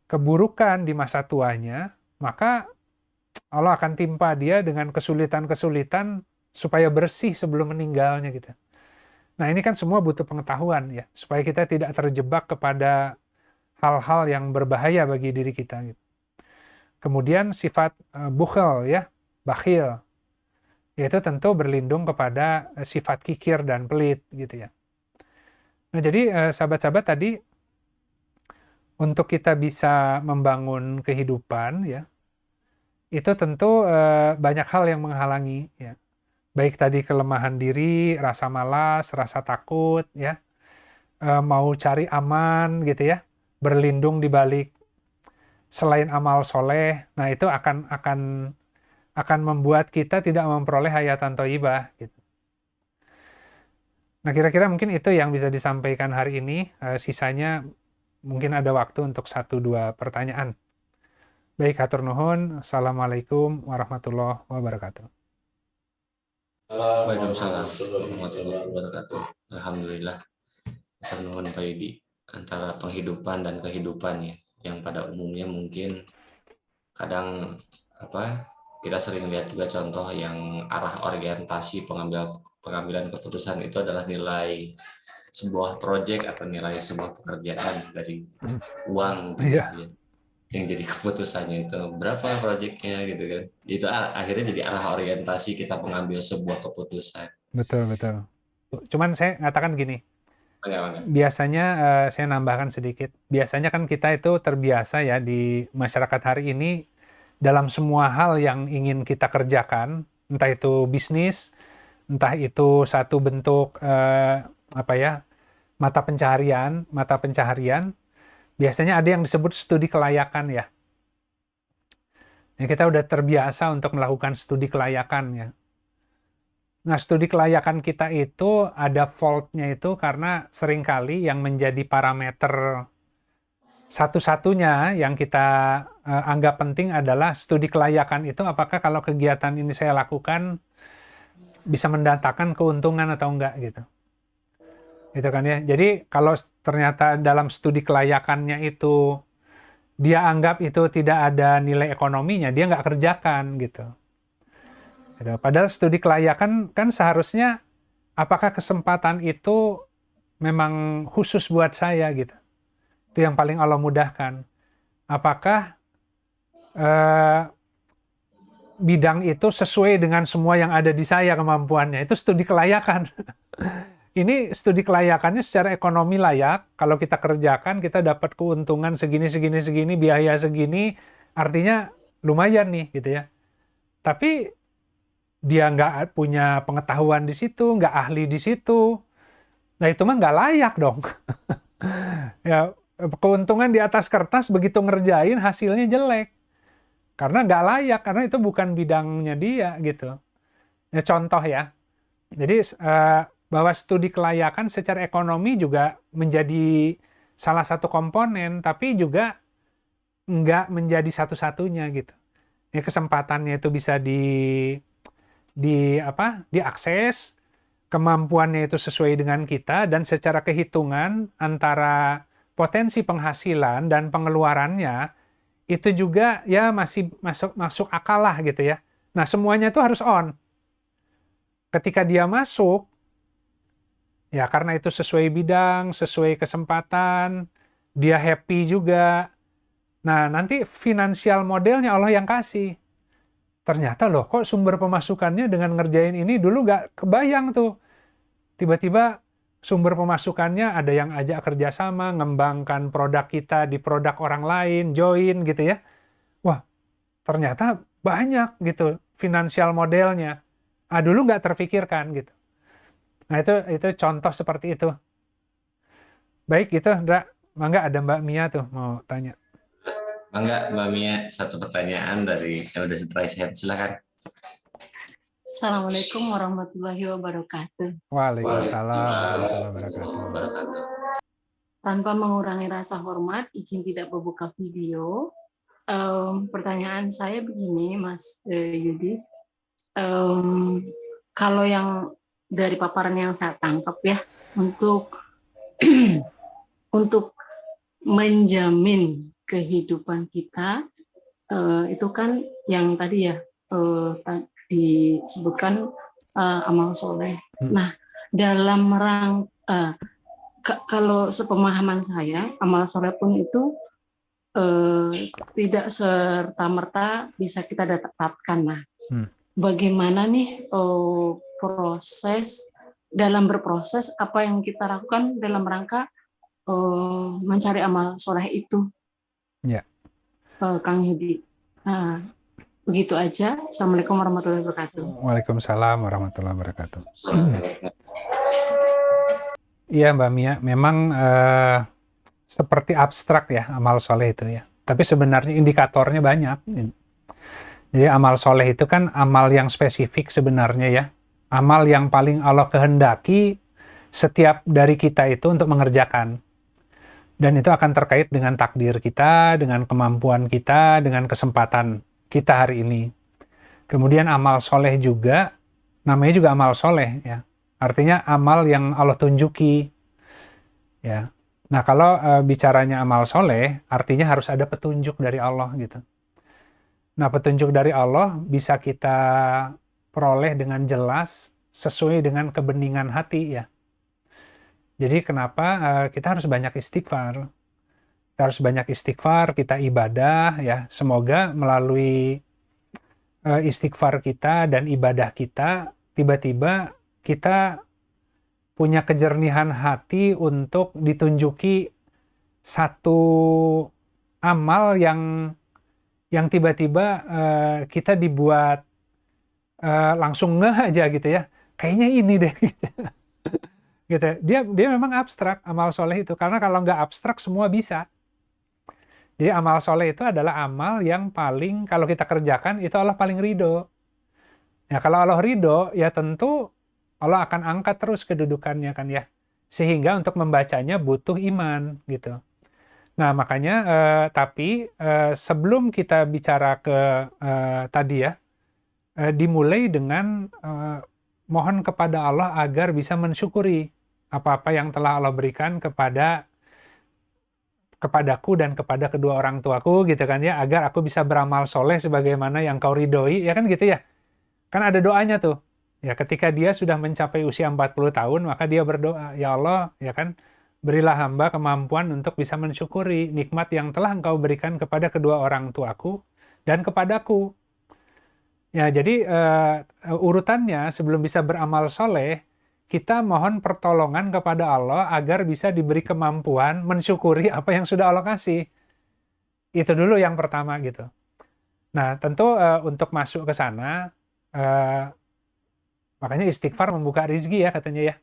keburukan di masa tuanya, maka Allah akan timpa dia dengan kesulitan-kesulitan supaya bersih sebelum meninggalnya gitu. Nah ini kan semua butuh pengetahuan ya, supaya kita tidak terjebak kepada hal-hal yang berbahaya bagi diri kita. Gitu. Kemudian sifat bukhel ya, bakhil, yaitu tentu berlindung kepada sifat kikir dan pelit gitu ya. Nah jadi sahabat-sahabat tadi untuk kita bisa membangun kehidupan ya, itu tentu banyak hal yang menghalangi ya. Baik tadi kelemahan diri, rasa malas, rasa takut ya, mau cari aman gitu ya, berlindung di balik selain amal soleh. Nah itu akan membuat kita tidak memperoleh hayatan thayyibah gitu. Nah kira-kira mungkin itu yang bisa disampaikan hari ini. Sisanya mungkin ada waktu untuk 1-2 pertanyaan. Baik, hatur nuhun. Assalamualaikum warahmatullahi wabarakatuh. Waalaikumsalam warahmatullahi wabarakatuh. Alhamdulillah. Hatur nuhun Pak Yudi. Antara penghidupan dan kehidupan ya, yang pada umumnya mungkin kadang kita sering lihat juga contoh yang arah orientasi pengambilan keputusan itu adalah nilai sebuah proyek atau nilai sebuah pekerjaan dari uang gitu ya. Yang jadi keputusannya itu berapa proyeknya gitu kan. Itu akhirnya jadi arah orientasi kita mengambil sebuah keputusan. Betul. Cuman saya ngatakan gini. Biasanya saya nambahkan sedikit. Biasanya kan kita itu terbiasa ya di masyarakat hari ini dalam semua hal yang ingin kita kerjakan, entah itu bisnis, entah itu satu bentuk mata pencaharian, biasanya ada yang disebut studi kelayakan ya. Kita udah terbiasa untuk melakukan studi kelayakan ya. Nah, studi kelayakan kita itu ada fault-nya itu karena seringkali yang menjadi parameter satu-satunya yang kita anggap penting adalah studi kelayakan itu apakah kalau kegiatan ini saya lakukan bisa mendatangkan keuntungan atau enggak gitu. Gitu kan ya. Jadi kalau ternyata dalam studi kelayakannya itu dia anggap itu tidak ada nilai ekonominya, dia nggak kerjakan gitu. Padahal studi kelayakan kan seharusnya apakah kesempatan itu memang khusus buat saya gitu. Itu yang paling Allah mudahkan. Apakah bidang itu sesuai dengan semua yang ada di saya kemampuannya. Itu studi kelayakan. Ini studi kelayakannya secara ekonomi layak. Kalau kita kerjakan, kita dapat keuntungan segini, biaya segini. Artinya lumayan nih gitu ya. Tapi dia nggak punya pengetahuan di situ, nggak ahli di situ. Nah itu mah nggak layak dong. Ya, keuntungan di atas kertas begitu ngerjain hasilnya jelek. Karena nggak layak, karena itu bukan bidangnya dia gitu. Ya, contoh ya. Jadi bahwa studi kelayakan secara ekonomi juga menjadi salah satu komponen, tapi juga nggak menjadi satu-satunya gitu. Ya, kesempatannya itu bisa diakses, kemampuannya itu sesuai dengan kita, dan secara kehitungan antara potensi penghasilan dan pengeluarannya itu juga ya masih masuk akal lah gitu ya. Nah, semuanya itu harus on. Ketika dia masuk, ya karena itu sesuai bidang, sesuai kesempatan, dia happy juga. Nah, nanti finansial modelnya Allah yang kasih. Ternyata loh, kok sumber pemasukannya dengan ngerjain ini dulu nggak kebayang tuh. Tiba-tiba sumber pemasukannya ada yang ajak kerjasama, ngembangkan produk kita di produk orang lain, join gitu ya. Wah, ternyata banyak gitu finansial modelnya. Ah, dulu nggak terfikirkan gitu. Nah, itu contoh seperti itu. Baik gitu, Ndra. Mangga ada Mbak Mia tuh mau tanya. Mangga Mbak Mia, satu pertanyaan dari yang udah raise hand, silakan. Assalamualaikum warahmatullahi wabarakatuh. Waalaikumsalam warahmatullahi Warahmatullahi wabarakatuh. wabarakatuh. Tanpa mengurangi rasa hormat, izin tidak membuka video. Pertanyaan saya begini, Mas Yudis. Kalau yang dari paparan yang saya tangkap ya, untuk untuk menjamin kehidupan kita, itu kan yang tadi ya disebutkan amal soleh. Nah, dalam kalau sepemahaman saya, amal soleh pun itu tidak serta-merta bisa kita dapatkan. Nah, bagaimana nih proses dalam berproses, apa yang kita lakukan dalam rangka mencari amal soleh itu, Ya. Kang Yudi. Nah, begitu aja. Assalamualaikum warahmatullahi wabarakatuh. Waalaikumsalam warahmatullahi wabarakatuh. Iya Mbak Mia, memang seperti abstrak ya amal soleh itu ya. Tapi sebenarnya indikatornya banyak. Jadi amal soleh itu kan amal yang spesifik sebenarnya ya. Amal yang paling Allah kehendaki setiap dari kita itu untuk mengerjakan. Dan itu akan terkait dengan takdir kita, dengan kemampuan kita, dengan kesempatan kita hari ini. Kemudian amal soleh juga, namanya juga amal soleh ya. Artinya amal yang Allah tunjuki. Ya. Nah kalau bicaranya amal soleh, artinya harus ada petunjuk dari Allah gitu. Nah petunjuk dari Allah bisa kita peroleh dengan jelas sesuai dengan kebeningan hati ya. Jadi kenapa kita harus banyak istighfar? Kita harus banyak istighfar, kita ibadah ya. Semoga melalui istighfar kita dan ibadah kita, tiba-tiba kita punya kejernihan hati untuk ditunjuki satu amal yang tiba-tiba kita dibuat langsung ngeh aja gitu ya. Kayaknya ini deh gitu. Gitu. Dia memang abstrak amal soleh itu, karena kalau nggak abstrak semua bisa. Jadi amal soleh itu adalah amal yang paling kalau kita kerjakan itu Allah paling ridho. Ya kalau Allah ridho ya tentu Allah akan angkat terus kedudukannya kan ya. Sehingga untuk membacanya butuh iman gitu. Nah makanya tapi sebelum kita bicara ke tadi ya, dimulai dengan mohon kepada Allah agar bisa mensyukuri apa-apa yang telah Allah berikan kepadaku dan kepada kedua orang tuaku gitu kan ya, agar aku bisa beramal soleh sebagaimana yang kau ridhoi, ya kan gitu ya. Kan ada doanya tuh. Ya ketika dia sudah mencapai usia 40 tahun, maka dia berdoa, ya Allah, ya kan, berilah hamba kemampuan untuk bisa mensyukuri nikmat yang telah engkau berikan kepada kedua orang tuaku dan kepadaku. Ya, jadi urutannya sebelum bisa beramal soleh, kita mohon pertolongan kepada Allah agar bisa diberi kemampuan mensyukuri apa yang sudah Allah kasih. Itu dulu yang pertama gitu. Nah, tentu untuk masuk ke sana, makanya istighfar membuka rizki ya katanya ya.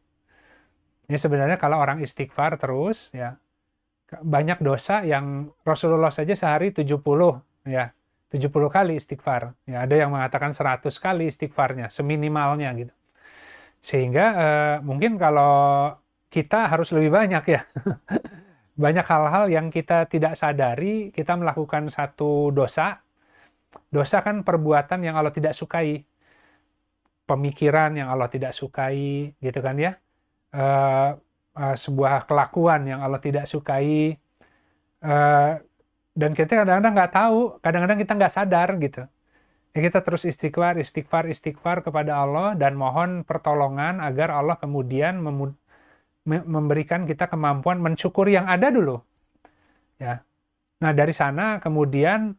Ini sebenarnya kalau orang istighfar terus, ya banyak dosa yang Rasulullah saja sehari 70 ya. 70 kali istighfar. Ya, ada yang mengatakan 100 kali istighfarnya, seminimalnya gitu. Sehingga mungkin kalau kita harus lebih banyak ya. Banyak hal-hal yang kita tidak sadari, kita melakukan satu dosa. Dosa kan perbuatan yang Allah tidak sukai. Pemikiran yang Allah tidak sukai, gitu kan ya. Sebuah kelakuan yang Allah tidak sukai. Dan kita kadang-kadang nggak tahu, kadang-kadang kita nggak sadar gitu. Ya kita terus istighfar kepada Allah dan mohon pertolongan agar Allah kemudian memberikan kita kemampuan mensyukuri yang ada dulu. Ya. Nah, dari sana kemudian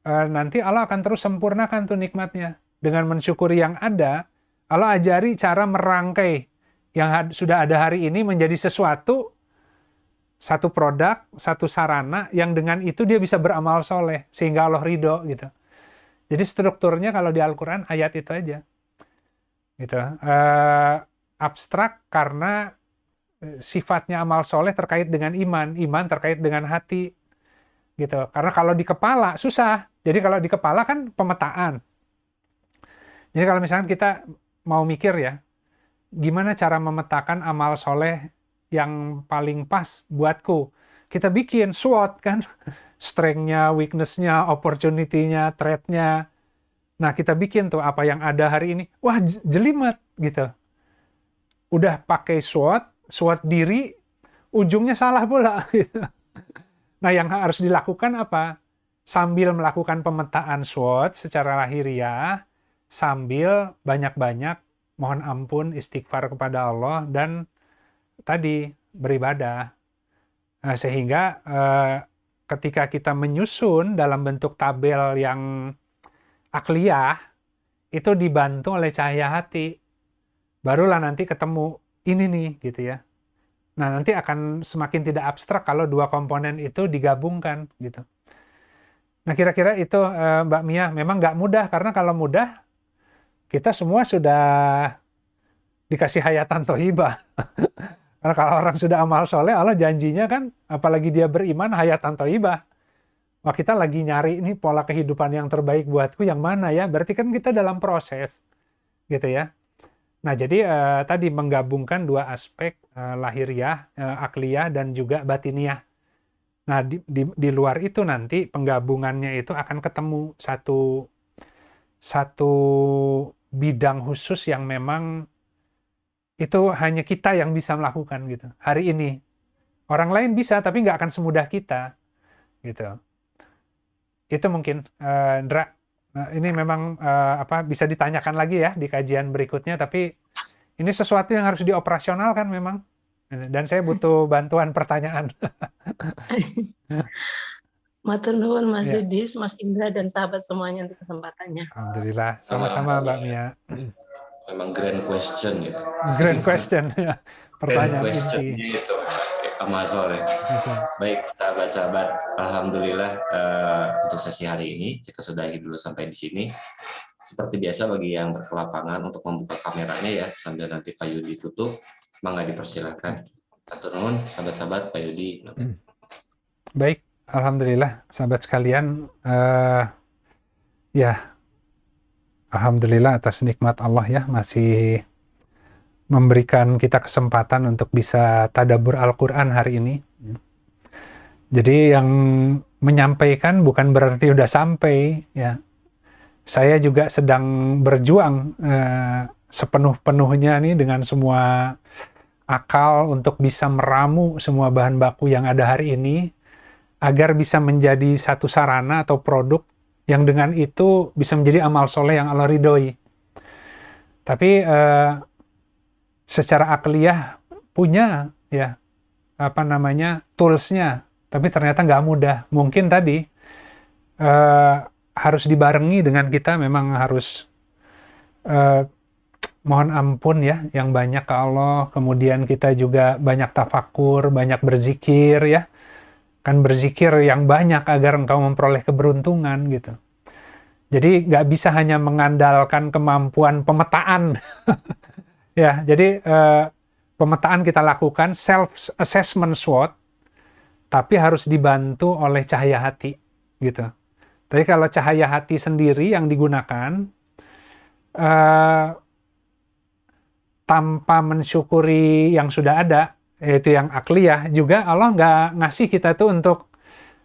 nanti Allah akan terus sempurnakan tuh nikmatnya. Dengan mensyukuri yang ada, Allah ajari cara merangkai yang sudah ada hari ini menjadi sesuatu, satu produk, satu sarana yang dengan itu dia bisa beramal soleh sehingga Allah ridho gitu. Jadi strukturnya kalau di Al-Quran ayat itu aja, gitu. Abstrak karena sifatnya amal soleh terkait dengan iman, iman terkait dengan hati, gitu. Karena kalau di kepala susah. Jadi kalau di kepala kan pemetaan. Jadi kalau misalkan kita mau mikir ya, gimana cara memetakan amal soleh yang paling pas buatku? Kita bikin SWOT kan, strength-nya, weakness-nya, opportunity-nya, threat-nya. Nah, kita bikin tuh apa yang ada hari ini. Wah, jelimet gitu. Udah pakai SWOT diri, ujungnya salah pula. Gitu. Nah, yang harus dilakukan apa? Sambil melakukan pemetaan SWOT secara lahiriah, sambil banyak-banyak mohon ampun, istighfar kepada Allah, dan tadi beribadah. Nah, sehingga ketika kita menyusun dalam bentuk tabel yang akliyah, itu dibantu oleh cahaya hati. Barulah nanti ketemu ini nih, gitu ya. Nah, nanti akan semakin tidak abstrak kalau dua komponen itu digabungkan, gitu. Nah, kira-kira itu Mbak Mia, memang nggak mudah, karena kalau mudah, kita semua sudah dikasih hayatan thayyibah. Karena kalau orang sudah amal soleh, Allah janjinya kan, apalagi dia beriman, hayatan thayyibah. Wah, kita lagi nyari ini pola kehidupan yang terbaik buatku yang mana ya? Berarti kan kita dalam proses, gitu ya. Nah, jadi tadi menggabungkan dua aspek lahiriah, akliyah, dan juga batiniah. Nah, di luar itu nanti penggabungannya itu akan ketemu satu bidang khusus yang memang itu hanya kita yang bisa melakukan gitu. Hari ini orang lain bisa, tapi nggak akan semudah kita, gitu. Itu mungkin, Ndra. Ini memang bisa ditanyakan lagi ya di kajian berikutnya, tapi ini sesuatu yang harus dioperasionalkan memang. Dan saya butuh bantuan pertanyaan. Matur nuwun Mas Ya. Yudis, Mas Indra, dan sahabat semuanya untuk kesempatannya. Alhamdulillah. Sama-sama Mbak Mia. Memang grand question gitu. Grand question. Pertanyaan grand question inti. itu amal soleh. Baik sahabat-sahabat, alhamdulillah untuk sesi hari ini kita sudahi dulu sampai di sini. Seperti biasa bagi yang berkelapangan untuk membuka kameranya ya sambil nanti Pak Yudi tutup, mangga dipersilakan. Atur nuhun sahabat-sahabat, Pak Yudi. Baik, alhamdulillah sahabat sekalian, ya alhamdulillah atas nikmat Allah ya masih memberikan kita kesempatan untuk bisa tadabbur Al-Quran hari ini. Jadi yang menyampaikan bukan berarti udah sampai ya. Saya juga sedang berjuang sepenuh-penuhnya nih dengan semua akal untuk bisa meramu semua bahan baku yang ada hari ini agar bisa menjadi satu sarana atau produk yang dengan itu bisa menjadi amal soleh yang Allah ridhoi. Tapi secara akliyah punya ya toolsnya, tapi ternyata nggak mudah. Mungkin tadi harus dibarengi dengan kita memang harus mohon ampun ya yang banyak ke Allah, kemudian kita juga banyak tafakur, banyak berzikir ya, kan berzikir yang banyak agar engkau memperoleh keberuntungan gitu. Jadi nggak bisa hanya mengandalkan kemampuan pemetaan ya. Jadi pemetaan kita lakukan self assessment SWOT, tapi harus dibantu oleh cahaya hati gitu. Tapi kalau cahaya hati sendiri yang digunakan tanpa mensyukuri yang sudah ada, yaitu yang akliyah, juga Allah nggak ngasih kita tuh untuk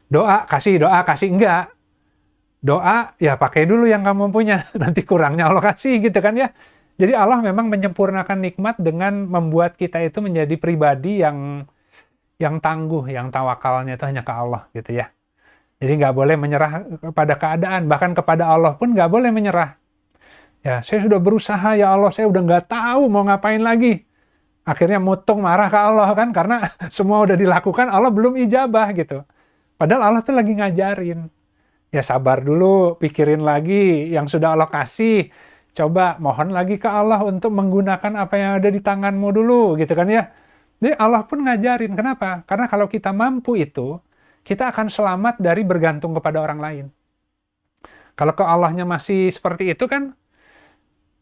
doa, kasih enggak. Doa, ya pakai dulu yang kamu punya, nanti kurangnya Allah kasih gitu kan ya. Jadi Allah memang menyempurnakan nikmat dengan membuat kita itu menjadi pribadi yang tangguh, yang tawakalnya itu hanya ke Allah gitu ya. Jadi nggak boleh menyerah kepada keadaan, bahkan kepada Allah pun nggak boleh menyerah. Ya, saya sudah berusaha ya Allah, saya udah nggak tahu mau ngapain lagi. Akhirnya mutung marah ke Allah kan, karena semua udah dilakukan, Allah belum ijabah gitu. Padahal Allah tuh lagi ngajarin. Ya sabar dulu, pikirin lagi yang sudah Allah kasih. Coba mohon lagi ke Allah untuk menggunakan apa yang ada di tanganmu dulu, gitu kan ya. Jadi Allah pun ngajarin. Kenapa? Karena kalau kita mampu itu, kita akan selamat dari bergantung kepada orang lain. Kalau ke Allahnya masih seperti itu kan,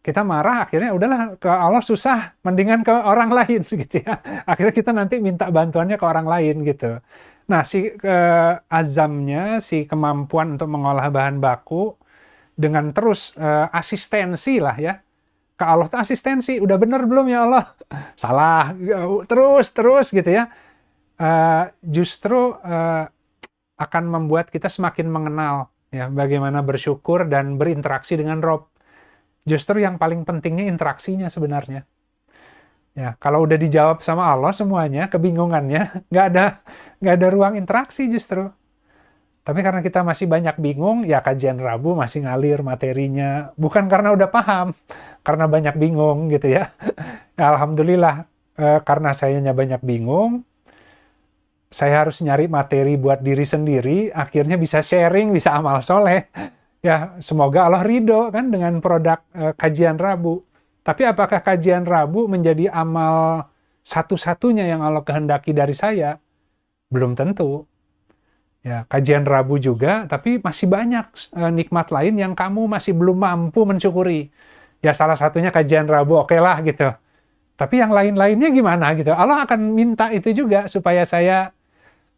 kita marah, akhirnya udahlah ke Allah susah, mendingan ke orang lain gitu ya. Akhirnya kita nanti minta bantuannya ke orang lain gitu. Nah, si azamnya, si kemampuan untuk mengolah bahan baku dengan terus asistensi lah ya. Ke Allah tuh asistensi, udah bener belum ya Allah? Salah, terus gitu ya. Justru akan membuat kita semakin mengenal ya bagaimana bersyukur dan berinteraksi dengan Rob. Justru yang paling pentingnya interaksinya sebenarnya. Ya, kalau udah dijawab sama Allah semuanya, kebingungannya, nggak ada ruang interaksi justru. Tapi karena kita masih banyak bingung, ya kajian Rabu masih ngalir materinya. Bukan karena udah paham, karena banyak bingung gitu ya. Ya Alhamdulillah, karena sayanya banyak bingung, saya harus nyari materi buat diri sendiri, akhirnya bisa sharing, bisa amal soleh. Ya, semoga Allah ridho kan dengan produk kajian Rabu. Tapi apakah kajian Rabu menjadi amal satu-satunya yang Allah kehendaki dari saya? Belum tentu. Ya, kajian Rabu juga, tapi masih banyak nikmat lain yang kamu masih belum mampu mensyukuri. Ya, salah satunya kajian Rabu, oke lah gitu. Tapi yang lain-lainnya gimana gitu? Allah akan minta itu juga supaya saya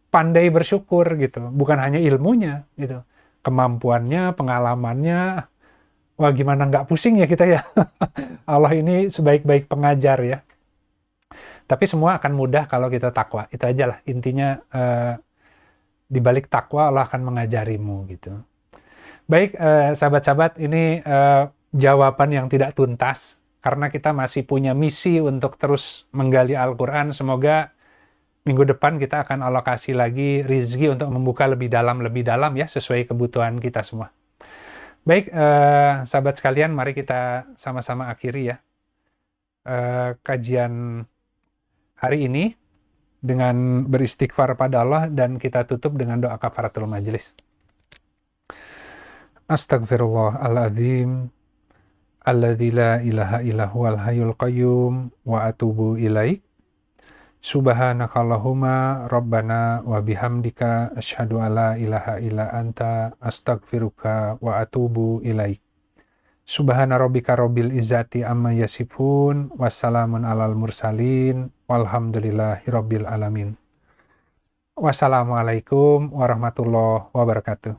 pandai bersyukur gitu. Bukan hanya ilmunya gitu. Kemampuannya, pengalamannya, wah gimana nggak pusing ya kita ya. Allah ini sebaik-baik pengajar ya. Tapi semua akan mudah kalau kita takwa. Itu aja lah intinya, di balik takwa Allah akan mengajarimu gitu. Baik sahabat-sahabat, ini jawaban yang tidak tuntas karena kita masih punya misi untuk terus menggali Al-Quran. Semoga minggu depan kita akan alokasi lagi rizki untuk membuka lebih dalam ya, sesuai kebutuhan kita semua. Baik, sahabat sekalian, mari kita sama-sama akhiri ya kajian hari ini dengan beristighfar pada Allah, dan kita tutup dengan doa kafaratul majelis. Astaghfirullahaladzim, alladzi la ilaha illa huwal hayyul qayyum, wa atubu ilaik. Subhanakallahumma rabbana wa bihamdika asyhadu alla ilaha illa anta astaghfiruka wa atubu ilaik. Subhana rabbika rabbil izzati amma yasifun, wassalamun alal mursalin, walhamdulillahi rabbil alamin. Wassalamualaikum warahmatullahi wabarakatuh.